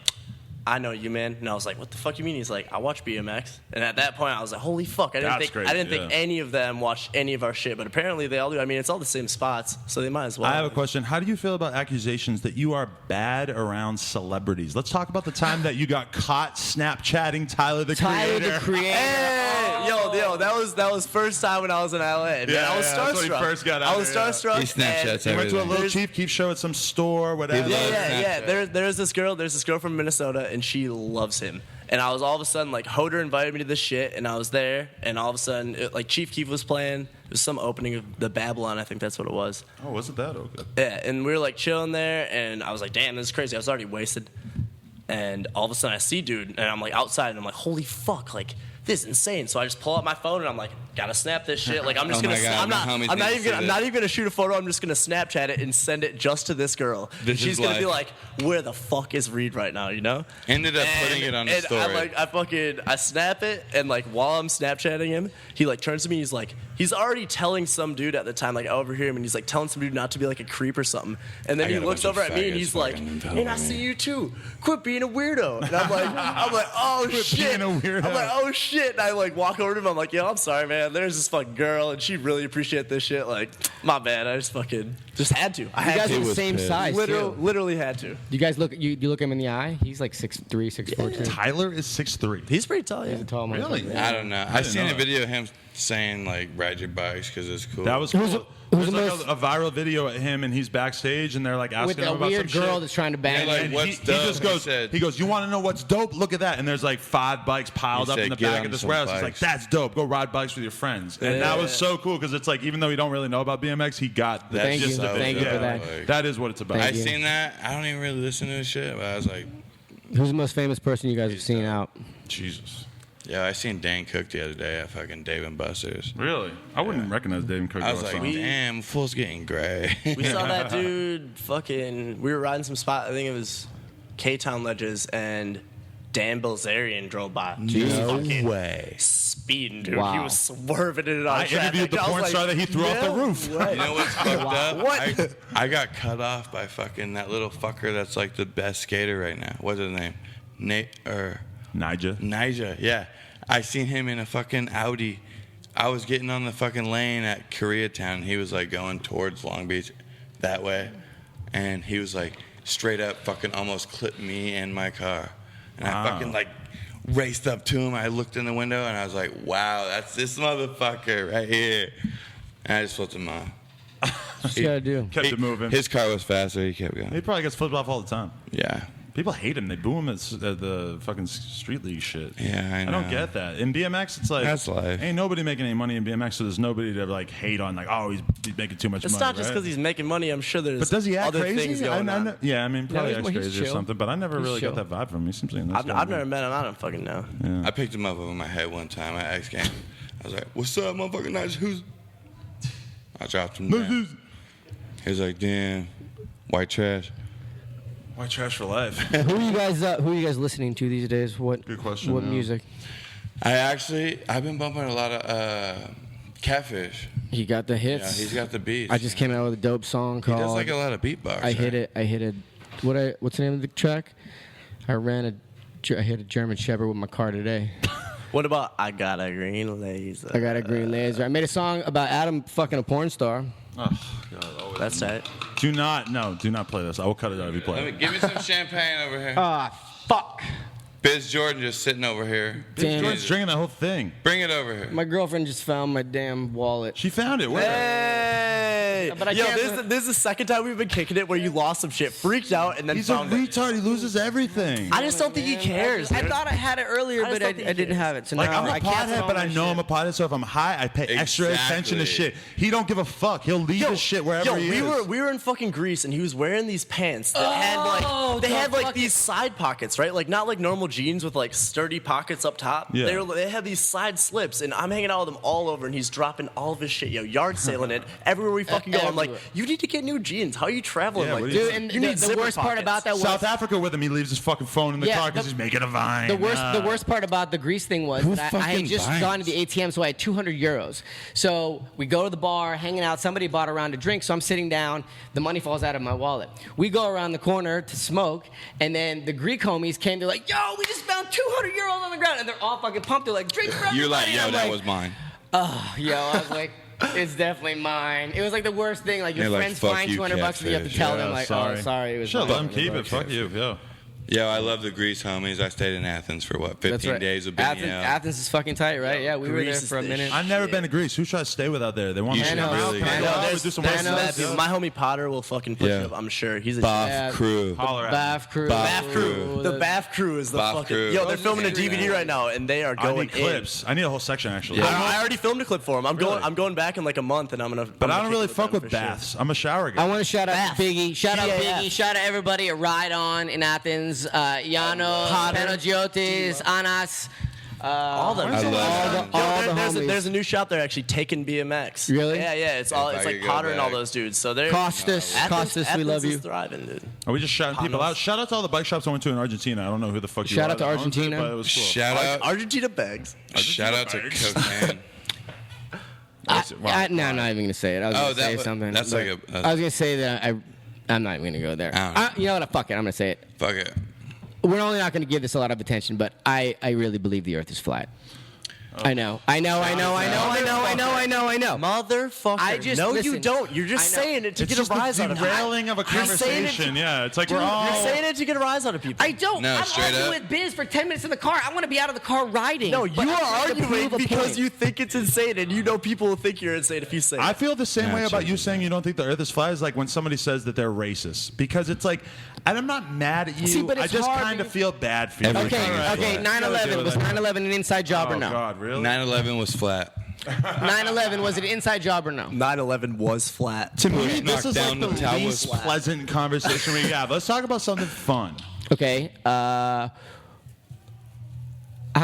I know you, man. And I was like, what the fuck you mean? He's like, I watch BMX. And at that point, I was like, holy fuck. I didn't think any of them watched any of our shit, but apparently they all do. I mean, it's all the same spots, so they might as well. I have a question. How do you feel about accusations that you are bad around celebrities? Let's talk about the time that you got caught Snapchatting Tyler the Creator. Hey, yo, that was first time when I was in LA. Man, I was starstruck. That's when he first got out. I was starstruck. He Snapchats He went to a everything. little Chief Keef show at some store, whatever. Yeah. There's this girl from Minnesota, and she loves him. And I was all of a sudden, like, Hoder invited me to this shit, and I was there, and all of a sudden, like, Chief Keef was playing. It was some opening of the Babylon, I think that's what it was. Oh, wasn't that okay? Yeah, and we were, like, chilling there, and I was like, damn, this is crazy. I was already wasted. And all of a sudden, I see dude, and I'm, like, outside, and I'm like, holy fuck, like, this is insane. So I just pull out my phone, and I'm like, gotta snap this shit. Like, I'm just I'm not even gonna shoot a photo. I'm just gonna Snapchat it and send it just to this girl. She's gonna be like, where the fuck is Reed right now? You know? Ended up putting it on the story. I snap it, and like while I'm Snapchatting him, he like turns to me. He's already telling some dude at the time, like I overhear him, and he's like telling some dude not to be like a creep or something. And then he looks over at me, and he's like, and I see you too. Quit being a weirdo. And I'm like, oh shit. Being a weirdo. I'm like, oh shit. And I like walk over to him. I'm like, yo, I'm sorry, man. There's this fucking girl, and she really appreciate this shit. Like, my bad. I just had to. I You had guys to. are the same size, too. Literally had to. You guys look him in the eye? He's like 6'3", 6'4". Tyler is 6'3". He's pretty tall, yeah. He's a tall man. Really? I don't know. I seen a video of him saying like ride your bikes because it's cool. That was cool. There's like most- a viral video of him, and he's backstage, and they're like asking With him a about weird some girl shit. that's trying to bang Yeah, like, him. what's he dope? just goes, He said- you want to know what's dope? Look at that. And there's like 5 bikes piled He up said, in the "Get back on of this some warehouse. He's like, bikes." that's dope. Go ride bikes with your friends. And that was so cool because it's like, even though you don't really know about BMX, he got the Thank you. gist of it. Thank you for Yeah. that. Like, That is what it's about. I Thank you. seen that. I don't even really listen to this shit, but I was like, Who's the most famous person you guys have seen out? Jesus. yeah, I seen Dan Cook the other day at fucking Dave and Buster's. Really? I wouldn't recognize Dave Cook. I was like, damn, fool's getting gray. We saw that dude fucking. We were riding some spot. I think it was K-Town Ledges, and Dan Bilzerian drove by. No fucking way. Speeding, dude. Wow. He was swerving it on I traffic. interviewed the I was porn like, star that he threw off the no roof. way. You know what's fucked up? What? I got cut off by fucking that little fucker that's like the best skater right now. What's his name? Nija, yeah. I seen him in a fucking Audi. I was getting on the fucking lane at Koreatown. He was like going towards Long Beach that way. And he was like straight up fucking almost clipped me and my car. And I fucking like raced up to him. I looked in the window and I was like, wow, that's this motherfucker right here. And I just flipped him off. What you gotta do? Kept it moving. His car was faster. He kept going. He probably gets flipped off all the time. Yeah. People hate him. They boo him at the fucking street league shit. Yeah, I I don't know. get that. In BMX, it's like That's life. ain't nobody making any money in BMX, so there's nobody to like hate on. Like, oh, he's making too much It's money. not just right? because he's making money. I'm sure there's But does he act other crazy? things going on. Yeah, I mean, probably he's- acts he's crazy or chill. something. But I never He's really chill. got that vibe from him. He seems like a nice guy. I've never met him. I don't fucking know. I picked him up over my head one time at X Game. I was like, "What's up, motherfucker? Nice who's?" I dropped him down. He was like, "Damn, white trash." White trash for life. Who are you guys listening to these days? What? Good question, What yeah. music? I've been bumping a lot of Catfish. He got the Yeah, hits. he's got the beats. I just came out with a dope song He called. does like a lot of beatbox. I hit it. What's the name of the track? I hit a German Shepherd with my car today. What about I Got a Green Laser? I got a green laser. I made a song about Adam fucking a porn star. Oh, God, always. That's tight. Do not play this. I will cut it out if you play Let it. me give me some champagne over here. Ah, fuck. Biz Jordan just sitting over here. Damn. Jordan's drinking that whole thing. Bring it over here. My girlfriend just found my damn wallet. She found it. Where? Hey! But I Yo, can't- this is the second time we've been kicking it where you lost some shit, freaked out, and then He's a found it. retard. He loses everything. I just don't think he cares. I dude. thought I had it earlier, I just but don't I think he didn't cares. have it. So Like, now I'm a I can't pothead, sell but my I know shit. I'm a pothead, so if I'm high, I pay extra attention to Exactly. shit. He don't give a fuck. He'll leave his shit wherever he is. we were in fucking Greece, and he was wearing these pants that had the like fucking- these side pockets, right? Like not like normal jeans with like sturdy pockets up top. Yeah. They have these side slips, and I'm hanging out with him all over, and he's dropping all of his shit. Yard sailing it everywhere we fucking go. I'm like, you need to get new jeans. How are you traveling like dude? And you need the worst part about that was South Africa with him. He leaves his fucking phone in the car because he's making a vine. The worst part about the Greece thing was that I had just gone to the ATM, so I had 200 euros. So we go to the bar, hanging out. Somebody bought a round of drinks, so I'm sitting down. The money falls out of my wallet. We go around the corner to smoke, and then the Greek homies came. They're like, "Yo, we just found 200 euros on the ground," and they're all fucking pumped. They're like, "Drinks for everybody." You're like, "Yo, that was mine." Oh, yo, I was like, it's definitely mine. It was like the worst thing. Like your friends find $200 and you have to tell them like, "Oh, sorry, it was." Sure, mine. let them keep it. Fuck you. Yeah. Yo, I love the Greece homies. I stayed in Athens for 15 days of being Athens is fucking tight, right? Yeah, we were there for a minute. I've never been to Greece. Who should I stay with out there? They want me to really. My homie Potter will fucking push up. I'm sure he's a Bath crew. Bath crew. The Bath crew is the fucking. Yo, they're filming a DVD right now, and they are going. I need clips. I need a whole section actually. I already filmed a clip for him. I'm going back in like a month, and I'm gonna. But I don't really fuck with baths. I'm a shower guy. I want to shout out Biggie. Shout out Biggie. Shout out everybody at Ride On in Athens. Yano, Panagiotis, Anas. All them. There's a new shop there actually, Taken BMX. Really? Yeah. It's like Potter and all those dudes. So they're Costas, we love you. Is thriving, dude. Are we just shouting people out? Shout out to all the bike shops I went to in Argentina. I don't know who the fuck you are. Shout out to Argentina. But it was cool. Shout out Argentina bags. Shout out to cocaine. No, I'm not even gonna say it. I was gonna say something. That's like a. I was gonna say that I'm not even gonna go there. You know what? Fuck it. I'm gonna say it. Fuck it. We're only not going to give this a lot of attention, but I really believe the Earth is flat. I know. Motherfucker. No, you don't. You're just saying it to get a rise out of people. It's just the derailing of a conversation. Yeah, it's like we're all. You're saying it to get a rise out of people. I don't. No, I'm straight arguing up. with Biz for 10 minutes in the car. I want to be out of the car riding. No, you are arguing because point. you think it's insane, and you know people will think you're insane if you say it. I feel the same way about you saying you don't think the Earth is flat is like when somebody says that they're racist, because it's like, and I'm not mad at you. See, but I it's just hard kind of feel bad for you. Okay. 9/11 was 9/11 an inside job or no? Oh God, really? 9/11 was flat. 9/11 was it an inside job or no? 9/11 was flat. To me, this is down like the the tower least flat. pleasant conversation we have. Let's talk about something fun. Okay. How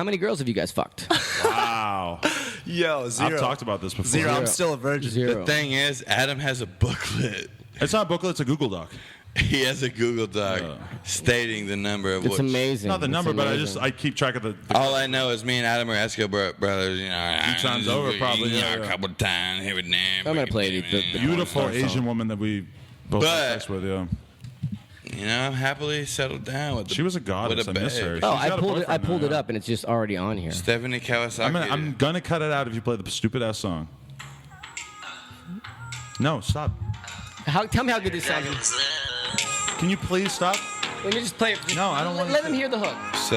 many girls have you guys fucked? Wow. Yo, 0. I've talked about this before. 0. I'm still a virgin. 0. The thing is, Adam has a booklet. It's not a booklet, it's a Google Doc. He has a Google Doc stating the number of It's amazing. Not the number, It's but amazing. I keep track of the All I know is me and Adam are Eskimo brothers. You know, Few times over, probably, yeah. a couple times here with them. I'm gonna play the beautiful porn star Asian song. woman that we both had sex with. Yeah, You know, I'm happily settled down with. she was a goddess. I miss her. Oh, She's got a boyfriend I pulled now, it yeah. up and it's just already on here. Stephanie Kawasaki. I'm gonna cut it out if you play the stupid ass song. No, stop. Tell me how good this sounds. Can you please stop? Let me just play it. No, I don't want Let him hear the hook. So,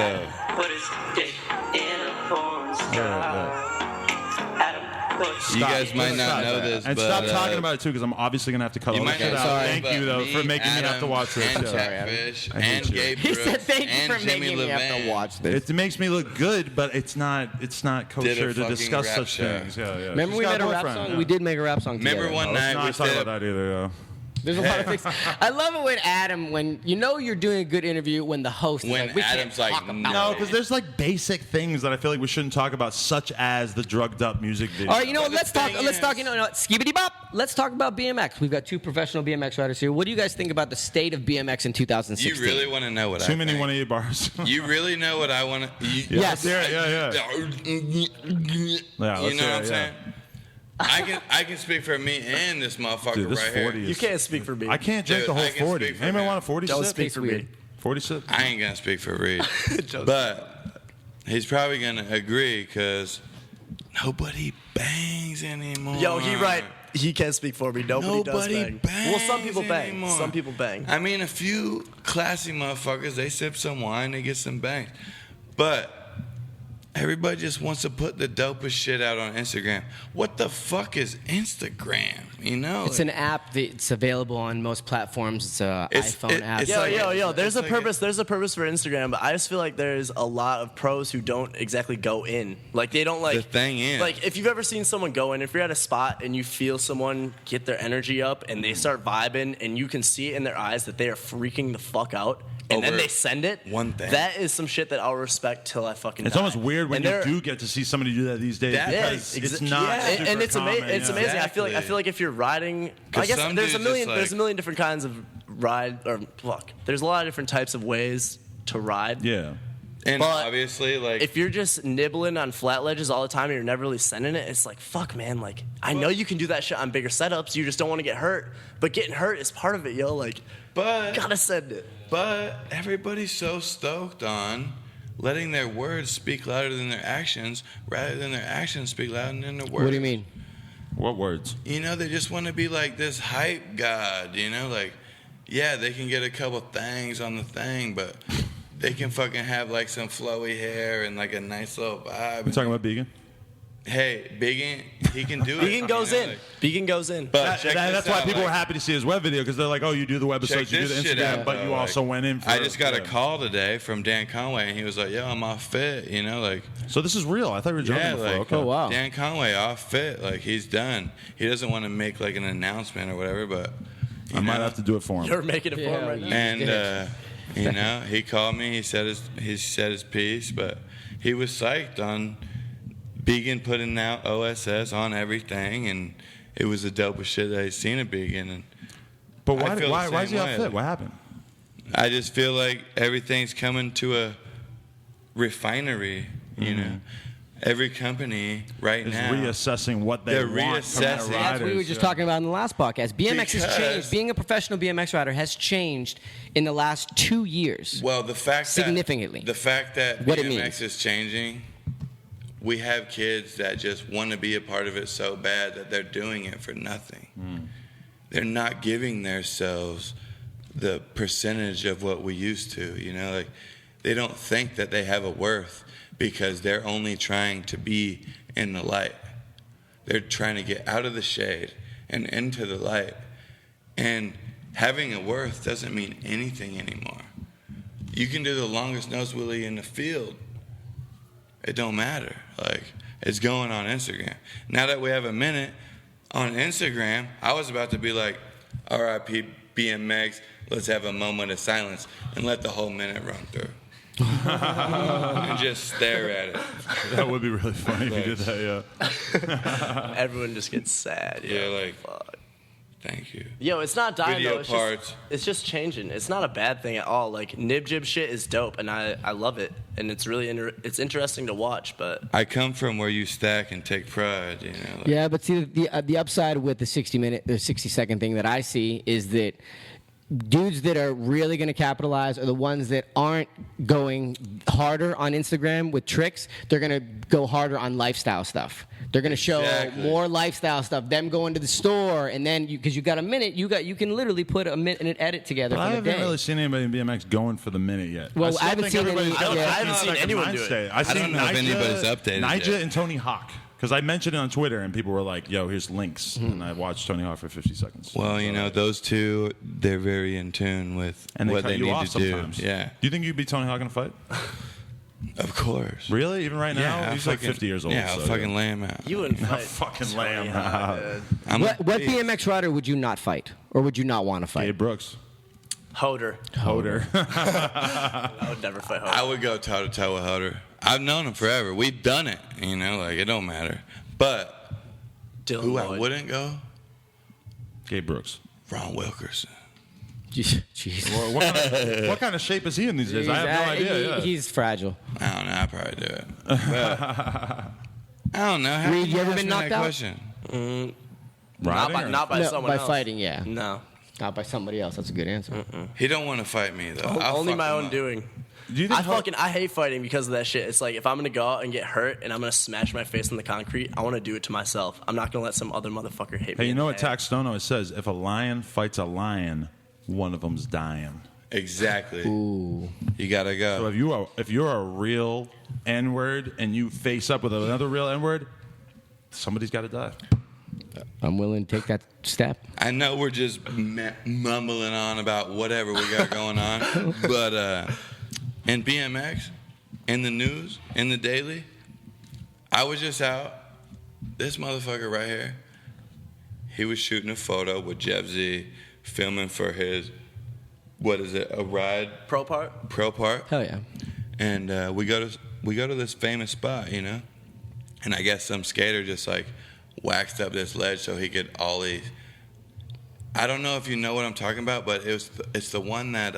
you guys might not know this, and but stop talking about it too, because I'm obviously gonna have to cut all you this might shit not out. know, Thank but you though for making me have to watch this. And Yeah. Catfish, I hate and you. Gabe He Brooks, said thank you and for Jimmy making me have to Levine. watch this. It makes me look good, but it's not kosher to fucking discuss rap such show. things. Yeah. Remember She's we got made a rap boyfriend, song? yeah. We did make a rap song together. Remember one Let's night not we talk said, about that either. Yeah. There's a lot of things. I love it when Adam, when you know you're doing a good interview, when the host is When like, we Adam's can't like, talk about No, it. because there's like basic things that I feel like we shouldn't talk about, such as the drugged up music video. All right, you know what? Let's talk. thing Let's talk. is- You know, skibbity bop. Let's talk about BMX. We've got 2 professional BMX riders here. What do you guys think about the state of BMX in 2016? you really want to know what I Too many think? 180 bars. You really know what I want to... Yes. Yeah. You know what I'm saying? I can speak for me and this motherfucker Dude, this right 40 here. is... You can't speak for me. I can't drink Dude, the whole I can 40. speak for Anybody him. want a 40 Don't sip? speak for me. 40 sip? I ain't gonna speak for Reed, but he's probably gonna agree because nobody bangs anymore. Yo, he right. He can't speak for me. Nobody does bang. Well, some people bang. anymore. Some people bang. I mean, a few classy motherfuckers, they sip some wine, they get some bangs. But everybody just wants to put the dopest shit out on Instagram. What the fuck is Instagram? You know, it's an app that's available on most platforms. It's an iPhone app. Yo. There's a purpose. There's a purpose for Instagram, but I just feel like there's a lot of pros who don't exactly go in. Like they don't like the thing in. Like if you've ever seen someone go in, if you're at a spot and you feel someone get their energy up and they start vibing, and you can see it in their eyes that they are freaking the fuck out. And then they send it. One thing. That is some shit that I'll respect till I fucking It's die. almost weird when you do get to see somebody do that these days. It's not super and it's common, it's amazing. Exactly. I feel like if you're riding, I guess there's a million different kinds of ride there's a lot of different types of ways to ride. Yeah. And but obviously, like, if you're just nibbling on flat ledges all the time and you're never really sending it, it's like, fuck, man. Like, I know you can do that shit on bigger setups. You just don't want to get hurt. But getting hurt is part of it, yo. Like, gotta send it. But everybody's so stoked on letting their words speak louder than their actions, rather than their actions speak louder than their words. What do you mean? What words? You know, they just want to be like this hype god. You know, like, yeah, they can get a couple things on the thing, but they can fucking have like some flowy hair and like a nice little vibe. We're talking about Began? Hey, Began, he can do it. Began goes in. Began goes in. But that's why people were happy to see his web video, because they're like, oh, you do the webisodes, you do the Instagram, but you also went in for I just got a call today from Dan Conway, and he was like, yo, I'm off fit, you know, like. So this is real. I thought you were joking before. Like, okay. Oh, wow. Dan Conway off fit, like, he's done. He doesn't want to make like an announcement or whatever, but I might have to do it for him. You're making it for him right now. And you know, he called me. He said his piece, but he was psyched on Began putting out OSS on everything, and it was the dopest shit that I'd seen at Began. And but why is he off fit? What happened? I just feel like everything's coming to a refinery. You know, every company now reassessing what they're reassessing. reassessing. That's what we were just talking about in the last podcast. BMX has changed. Being a professional BMX rider has changed in the last 2 years. Well, the fact significantly. The fact that what BMX is changing, we have kids that just want to be a part of it so bad that they're doing it for nothing. They're not giving themselves the percentage of what we used to. You know, like they don't think that they have a worth because they're only trying to be in the light. They're trying to get out of the shade and into the light. And having a worth doesn't mean anything anymore. You can do the longest nose wheelie in the field. It don't matter. Like, it's going on Instagram. Now that we have a minute on Instagram, I was about to be like, RIP BMX, let's have a moment of silence and let the whole minute run through. And just stare at it. That would be really funny if you did that, yeah. Everyone just gets sad. Yeah, like, fuck. Thank you. Yo, it's not dying Video though. parts. It's just changing. It's not a bad thing at all. Like nib jib shit is dope, and I love it, and it's really it's interesting to watch. But I come from where you stack and take pride, you know. Like, yeah, but see the upside with the 60-second thing that I see is that dudes that are really going to capitalize are the ones that aren't going harder on Instagram with tricks. They're going to go harder on lifestyle stuff. They're going to show more lifestyle stuff. Them going to the store, and then because you got a minute, you can literally put a minute edit together. I haven't really seen anybody in BMX going for the minute yet. Well, I haven't seen any. I haven't seen anyone do it. I don't know if anybody's updated Nigel yet. and Tony Hawk. Because I mentioned it on Twitter, and people were like, yo, here's links. And I watched Tony Hawk for 50 seconds. Well, you know, those two, they're very in tune with what they need to do. Yeah. Do you think you'd beat Tony Hawk in a fight? Of course. Really? Even right now? Yeah, he's like 50 years old. Yeah, I'll fucking lay him out. You wouldn't fight. Fucking lay him out. What BMX rider would you not fight? Or would you not want to fight? Gabe Brooks. Hoder. I would never fight Hoder. I would go toe-to-toe with Hoder. I've known him forever. We've done it. You know, like, it don't matter. But who I wouldn't go? Gabe Brooks. Ron Wilkerson. Jeez. Well, what kind of shape is he in these days? I have no idea. He's fragile. I don't know. I'd probably do it. But, I don't know. How Reed, you ever ask been me knocked that out? Question? Not by someone else. By fighting, yeah. No. Not by somebody else. That's a good answer. He don't want to fight me, though. Only my own doing. Do you think I hate fighting because of that shit. It's like if I'm gonna go out and get hurt and I'm gonna smash my face on the concrete, I want to do it to myself. I'm not gonna let some other motherfucker hate me. Hey, you know what Tax Stono says? If a lion fights a lion, one of them's dying. Exactly. Ooh. You gotta go. So if you're a real N-word and you face up with another real N-word, somebody's got to die. I'm willing to take that step. I know we're just mumbling on about whatever we got going on, but in BMX, in the news, in the daily, I was just out. This motherfucker right here, he was shooting a photo with Jeff Z, filming for his, what is it, a ride? Pro part? Pro part. Hell yeah. And we go to this famous spot, you know, and I guess some skater just like waxed up this ledge so he could ollie. I don't know if you know what I'm talking about, but it's the one that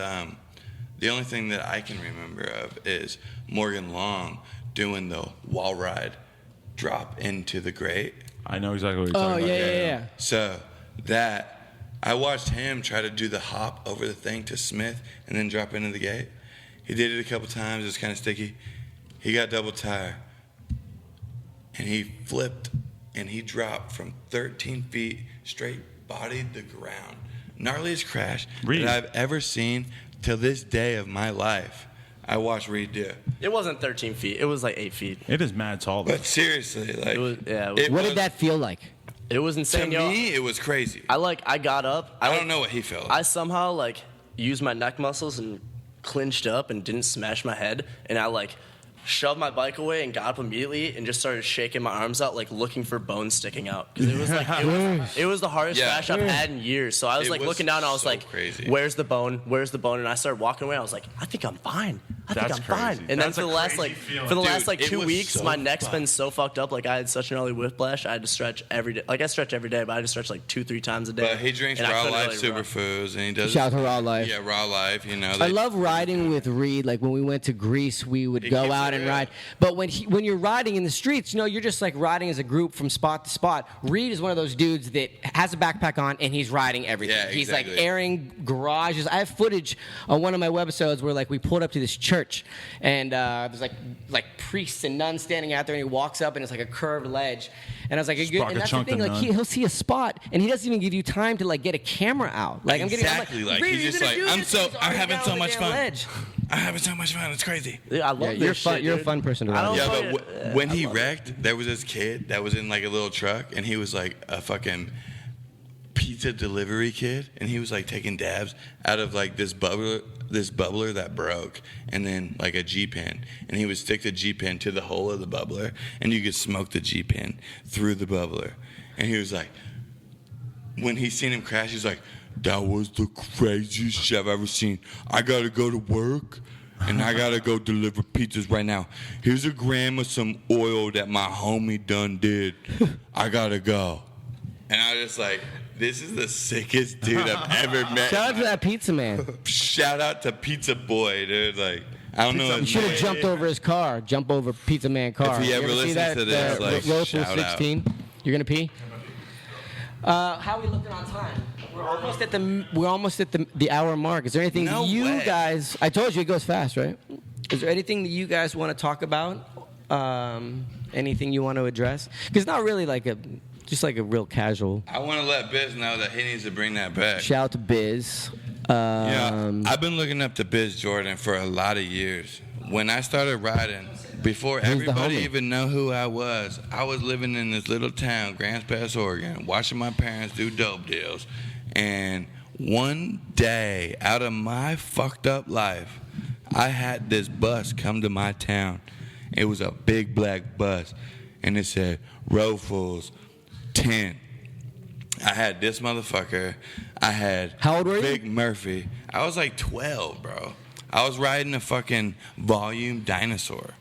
the only thing that I can remember of is Morgan Long doing the wall ride drop into the grate. I know exactly what you're talking about. Yeah. So that I watched him try to do the hop over the thing to Smith and then drop into the gate. He did it a couple times. It was kind of sticky. He got double tire. And he flipped and he dropped from 13 feet, straight bodied the ground. Gnarliest crash that I've ever seen till this day of my life. I watched Reed do. It wasn't 13 feet. It was like 8 feet. It is mad tall, though. But seriously, like, What did that feel like? It was insane. To me, it was crazy. I got up. I don't know what he felt like. I somehow like used my neck muscles and clinched up and didn't smash my head, and I like shoved my bike away and got up immediately and just started shaking my arms out like looking for bones sticking out, because it was like it was the hardest crash I've had in years. So I was like looking down and I was like, crazy. where's the bone, and I started walking away. I was like, I think I'm fine. That's fine. And then for the last like 2 weeks, so my neck's been so fucked up. Like I had such an early whiplash. I had to stretch every day. Like I stretch every day, but I had to stretch like 2-3 times a day. But he drinks And I Raw couldn't Life really run. superfoods, and he does. Shout out to Raw Life. Yeah, Raw Life. You know. I love riding with Reed. Like when we went to Greece, we would He go keeps out it and real. ride. But when you're riding in the streets, you know, you're just like riding as a group from spot to spot. Reed is one of those dudes that has a backpack on and he's riding everything. Yeah, He's like exactly. airing garages. I have footage on one of my webisodes where like we pulled up to this church and there's like priests and nuns standing out there, and he walks up and it's like a curved ledge. And I was like, and that's the thing, like he'll see a spot and he doesn't even give you time to like get a camera out. Like exactly, I'm like he's just like, I'm having so much fun. Ledge. I'm having so much fun. It's crazy. Yeah, I love You're this fun. shit, You're a dude. fun person to I ride. don't Yeah, fucking- but when he wrecked, there was this kid that was in like a little truck, and he was like a fucking pizza delivery kid, and he was like taking dabs out of like this bubbler that broke, and then like a G-pin, and he would stick the G-pin to the hole of the bubbler, and you could smoke the G-pin through the bubbler. And he was like, when he seen him crash, he's like, that was the craziest shit I've ever seen. I gotta go to work, and I gotta go deliver pizzas right now. Here's a gram of some oil that my homie done did. I gotta go. And I was just like, this is the sickest dude I've ever met. Shout out to that pizza man. Shout out to Pizza Boy, dude. Like, I don't know. You should have jumped over his car. Jump over Pizza Man car. If he You ever see listens that, to this, like, Road shout 16. You're gonna pee? How are we looking on time? We're almost at the hour mark. Is there anything No you way. guys? I told you it goes fast, right? Is there anything that you guys want to talk about? Anything you want to address? Because not really just like a real casual. I want to let Biz know that he needs to bring that back. Shout out to Biz. Yeah, I've been looking up to Biz Jordan for a lot of years. When I started riding, before Who's the everybody homie? even know who I was living in this little town, Grants Pass, Oregon, watching my parents do dope deals. And one day, out of my fucked up life, I had this bus come to my town. It was a big black bus, and it said, Rofels 10. I had this motherfucker. I had How old were you? Big Murphy. I was like 12, bro. I was riding a fucking volume dinosaur.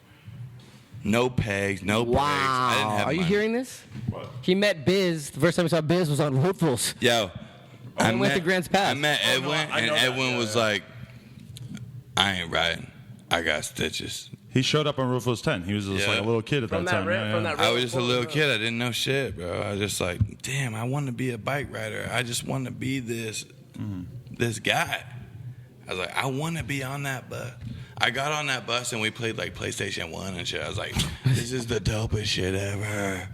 No pegs, no brakes. I didn't Wow. have Are you money. hearing this? What? He met Biz. The first time I saw Biz was on Roadfuls. Yo, I went to Grants Pass. I met Edwin, I and know that, Edwin yeah, was yeah. like, I ain't riding. I got stitches. He showed up on Rufus 10. He was just Yeah. like a little kid at From that that time. rip- Yeah, from yeah. that I was just a little kid. I didn't know shit, bro. I was just like, damn, I want to be a bike rider. I just want to be this guy. I was like, I want to be on that bus. I got on that bus and we played like PlayStation 1 and shit. I was like, this is the dopest shit ever.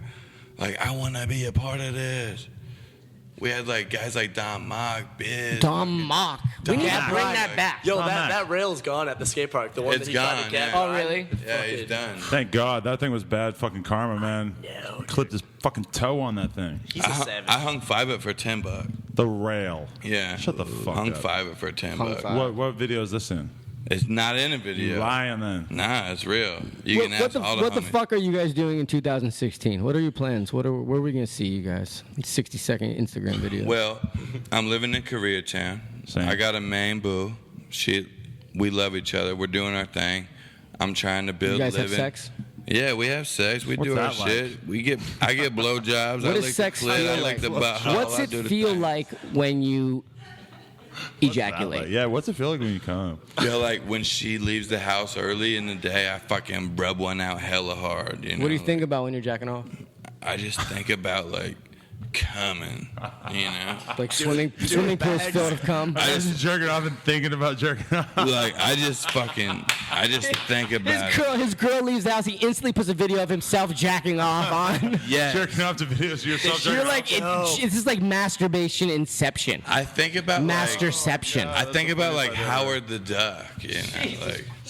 Like, I want to be a part of this. We had like guys like Don Mock, Biz. Dom Mock. We need to bring that back. Yo, that rail's gone at the skate park. The one It's that he tried gone, to get. yeah. Oh, really? Yeah, he's done. Thank God. That thing was bad fucking karma, man. Yeah. Clipped his fucking toe on that thing. He's a savage. I hung 5 for $10. The rail. Yeah. Shut the fuck hung up. 5 for $10. Hung five. What video is this in? It's not in a You video. lying then. Nah, it's real. You can ask all the what the homies. fuck are you guys doing in 2016? What are your plans? Where are we gonna see you guys? 60-second Instagram video. Well, I'm living in Koreatown. Same. I got a main boo. We love each other. We're doing our thing. I'm trying to build you guys living. have sex? Yeah, we have sex. We What's do our that like? shit. I get blowjobs. What I does lick sex the clit. feel I like? lick the butthole. What's I it do the feel thing. like when you ejaculate? Like, yeah, what's it feel like when you come? Feel like when she leaves the house early in the day, I fucking rub one out hella hard. You know? What do you think about when you're jacking off? I just think about like coming. You know. Like swimming pools filled with cum? I just jerking off and thinking about jerking off. Like I just think about it. His girl leaves the house. He instantly puts a video of himself jacking off on. Yeah. Jerking off to videos of yourself jerking You're off. like, this is like masturbation inception. I think about Masterception. I think about like Howard the Duck. You know,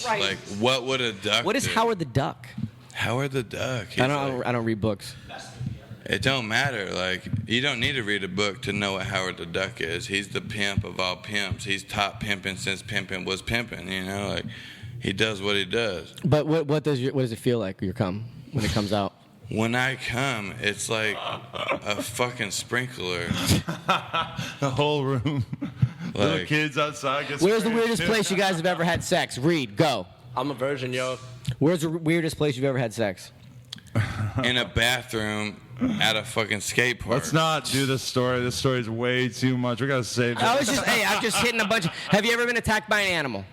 like what would a duck? What is do? Howard the Duck? Howard the Duck. He's I like- don't read books. It don't matter. Like you don't need to read a book to know what Howard the Duck is. He's the pimp of all pimps. He's top pimping since pimping was pimping. You know, like he does what he does. But what does it feel like your cum when it comes out? When I come, it's like a fucking sprinkler. The whole room. Little Like- kids outside. Get Where's the sprayed. weirdest place you guys have ever had sex? Read, go. I'm a virgin, yo. Where's the weirdest place you've ever had sex? In a bathroom at a fucking skate park. Let's not do this story. This story is way too much. We gotta save I it. was I'm just hitting a bunch. Have you ever been attacked by an animal?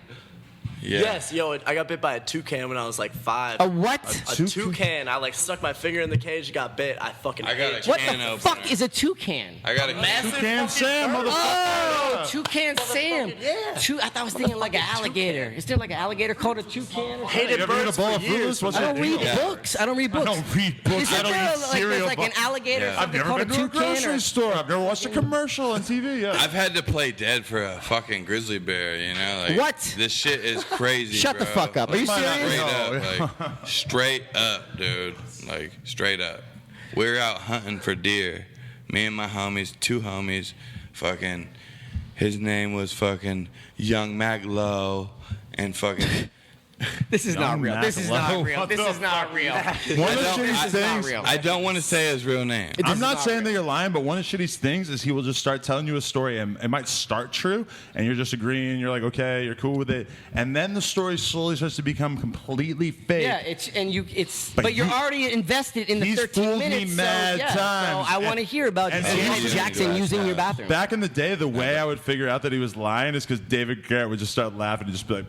Yeah. Yes, yo, I got bit by a toucan when I was like 5. A what? A toucan. I like stuck my finger in the cage, got bit. I fucking I got hate a What can the opener. fuck is a toucan? I got a Massive Toucan fucking Sam, turtle. motherfucker. Oh, toucan Sam. Yeah. I thought I was thinking like an alligator. Is there like an alligator called a toucan? Or Hated You ever read a birds bowl for of years. Fruitless? What's I don't your read deal? books. I don't read I books. don't read books. Is I there don't eat like cereal. there's like an alligator or Yeah. I've something never called been to a toucan? grocery Or... store. I've never watched a commercial on TV. Yeah. I've had to play dead for a fucking grizzly bear, you know? Like, What? This shit is crazy, Shut the bro. fuck up. Are you Might not serious? be. Straight up, dude. Like, straight up. We were out hunting for deer. Me and my homies, 2 homies, fucking, his name was fucking Young Mac Low, and fucking... This is not real. This is not real. What This the is not real. One of the I don't- shittiest This is not things. real. I don't want to say his real name. I'm is not not saying real. that you're lying, but one of the shittiest things is he will just start telling you a story, and it might start true, and you're just agreeing. You're like, okay, you're cool with it, and then the story slowly starts to become completely fake. Yeah, but But you're he- already invested in the he's 13 fooled me minutes. mad so, yeah, times. So I want to hear about and Janet so- Jackson using your bathroom. Back in the day, the way I would figure out that he was lying is because David Garrett would just start laughing and just be like,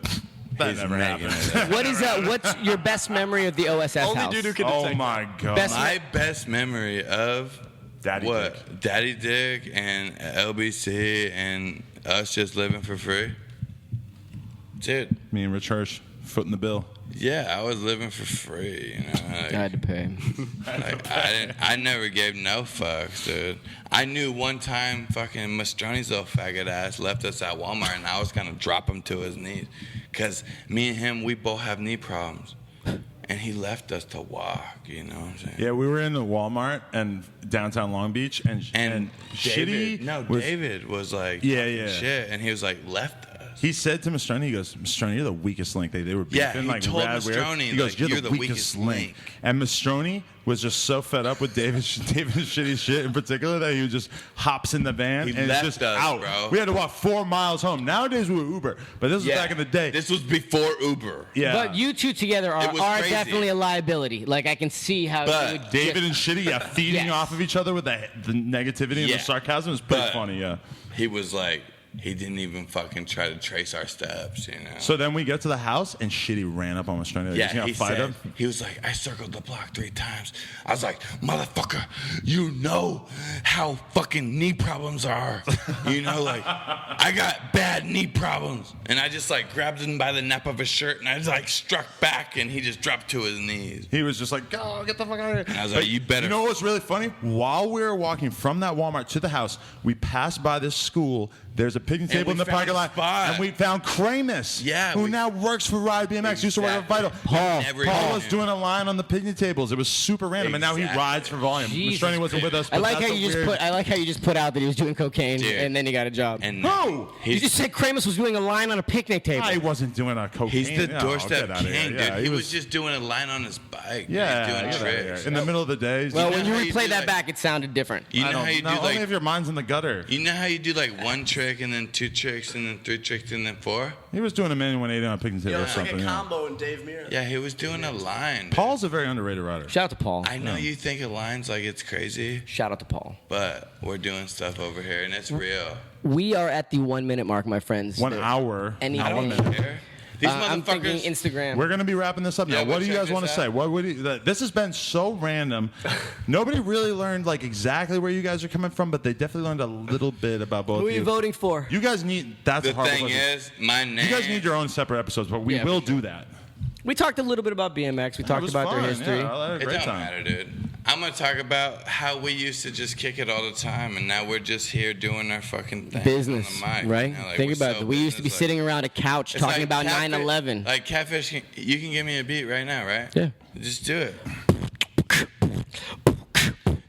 that He's never making happened. What's your best memory of the OSS Only house? dude who can Oh detect my god. Best- My best memory of Daddy what? Dick. Daddy Dick and LBC and us just living for free. Dude, Me and Rich Hirsch footing the bill. yeah, I was living for free. You know, I had to pay. I never gave no fucks, dude. I knew one time fucking Mastroni's little faggot ass left us at Walmart, and I was gonna drop him to his knees, cause me and him, we both have knee problems, and he left us to walk. You know what I'm saying? Yeah, we were in the Walmart and downtown Long Beach, and David, Shitty was, David was like, Yeah, talking yeah. shit, and he was like, left us. He said to Mastroni, he goes, Mastroni, you're the weakest link. They were beefing, Yeah, he like told rad weird. Mastroni, He goes, like, you're the weakest link. And Mastroni was just so fed up with David's shitty shit in particular that he just hops in the van He and left it's just us, out. bro. We had to walk 4 miles home. Nowadays we Uber, but this was back in the day. This was before Uber. yeah. But you two together It was are crazy. definitely a liability. Like I can see how. But you would David just- and Shitty, yeah, feeding Yes. off of each other with the negativity and Yeah. the sarcasm is pretty But funny, yeah. He was like, he didn't even fucking try to trace our steps, you know. So then we get to the house, and Shitty ran up on Mastroni. Yeah, he was like, I circled the block 3 times. I was like, motherfucker, you know how fucking knee problems are. You know, like, I got bad knee problems. And I just, like, grabbed him by the nape of his shirt, and I just, like, struck back, and he just dropped to his knees. He was just like, go, get the fuck out of here. And I was like, you better. You know what's really funny? While we were walking from that Walmart to the house, we passed by this school. There's a picnic table in the parking lot, and we found Kramus, who now works for Ride BMX. Used to work at Vital. Paul was doing a line on the picnic tables. It was super random, and now he rides for Volume. Mastroni wasn't with us. I like how you just put out that he was doing cocaine, and then he got a job. And who? You just said Kramus was doing a line on a picnic table. I wasn't doing a cocaine. He's the doorstep king, dude. He was just doing a line on his bike. Yeah, he was doing tricks in the middle of the day. Well, when you replay that back, it sounded different. You know how you do like only if your mind's in the gutter. You know how you do like 1 trick and then 2 tricks and then 3 tricks and then 4? He was doing a manual 180 on a picnic table or something. Like a combo in Dave Mirra. Yeah, he was doing a line. Paul's a very underrated rider. Shout out to Paul. I know you think of lines like it's crazy. Shout out to Paul. But we're doing stuff over here and it's real. We are at the 1 minute mark, my friends. 1 hour. Anything. I don't care. These I'm thinking motherfuckers. Instagram. We're gonna be wrapping this up now. What do you guys want to say? What would this has been so random. Nobody really learned like exactly where you guys are coming from, but they definitely learned a little bit about both. Who are of you voting for? You guys need. That's The a horrible thing question. is, my name. You guys need your own separate episodes, but we will do that. We talked a little bit about BMX. We talked about their history. Yeah, I had a It great don't time. matter, dude. I'm gonna talk about how we used to just kick it all the time, and now we're just here doing our fucking thing. Business, on the mic, right? you know, like Think we're about so it. We used to be business, sitting around a couch It's talking like about Catfish- 9/11. Like Catfish, you can give me a beat right now, right? Yeah. Just do it.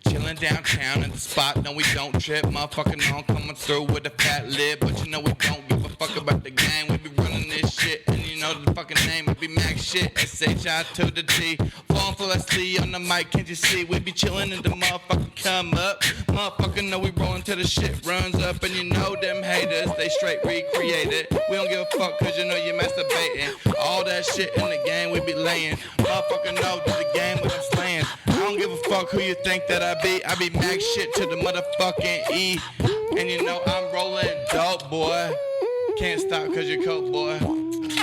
Chilling downtown at the spot, no we don't trip. Motherfucking on coming through with a fat lip, but you know we don't give a fuck about the game. We be running this shit, and you know the fucking name. We be Max shit, SHI to the T. Phone full of C on the mic, can't you see? We be chilling and the motherfucker come up. Motherfucker know we rollin' till the shit runs up, and you know them haters, they straight recreate it. We don't give a fuck cause you know you're masturbating. All that shit in the game we be laying. Motherfucker know that the game with them slaying. I don't give a fuck who you think that I be. I be Max shit to the motherfucking E. And you know I'm rolling dope, boy. Can't stop cause you're coke, boy.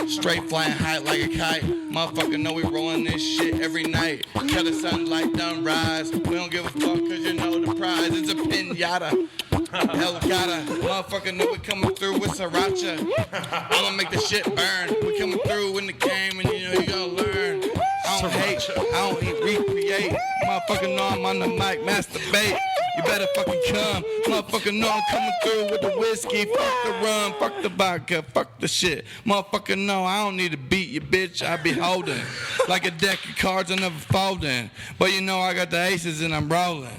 Straight flying high like a kite. Motherfucker know we rolling this shit every night. Till the sunlight done rise. We don't give a fuck cause you know the prize. It's a pinata. Helicopter. Motherfucker know we coming through with sriracha. I'ma make the shit burn. We coming through in the game and you know you gonna learn. I don't hate, I don't recreate. Motherfucker know I'm on the mic, masturbate. You better fucking come. Motherfucker know I'm coming through with the whiskey. Fuck the rum, fuck the vodka, fuck the shit. Motherfucker know I don't need to beat you, bitch. I be holding. Like a deck of cards I never folding. But you know I got the aces and I'm rolling.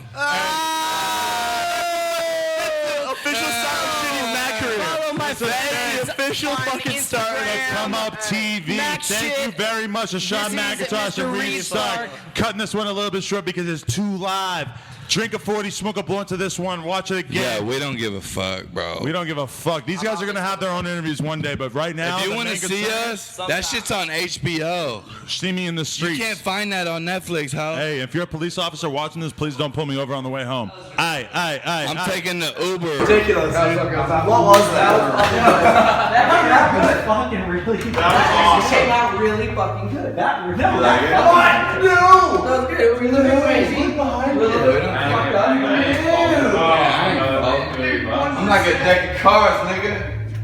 Official start of Shitty's Mac career. Follow my The official fucking start of Come Up TV. Thank you very much to Shawn Mcintosh and Reed Stark. Cutting this one a little bit short because it's too live. Drink a 40, smoke a blunt to this one, watch it again. Yeah, we don't give a fuck, bro. We don't give a fuck. These guys are going to have their own interviews one day, but right now... If you want to see us, that shit's on HBO. See me in the streets. You can't find that on Netflix, ho. Hey, if you're a police officer watching this, please don't pull me over on the way home. I'm taking the Uber. Ridiculous, dude. What was that? That was fucking really good. It came out really fucking good. That was good. What? No! That was good. We look crazy. I'm like a deck of cards, nigga.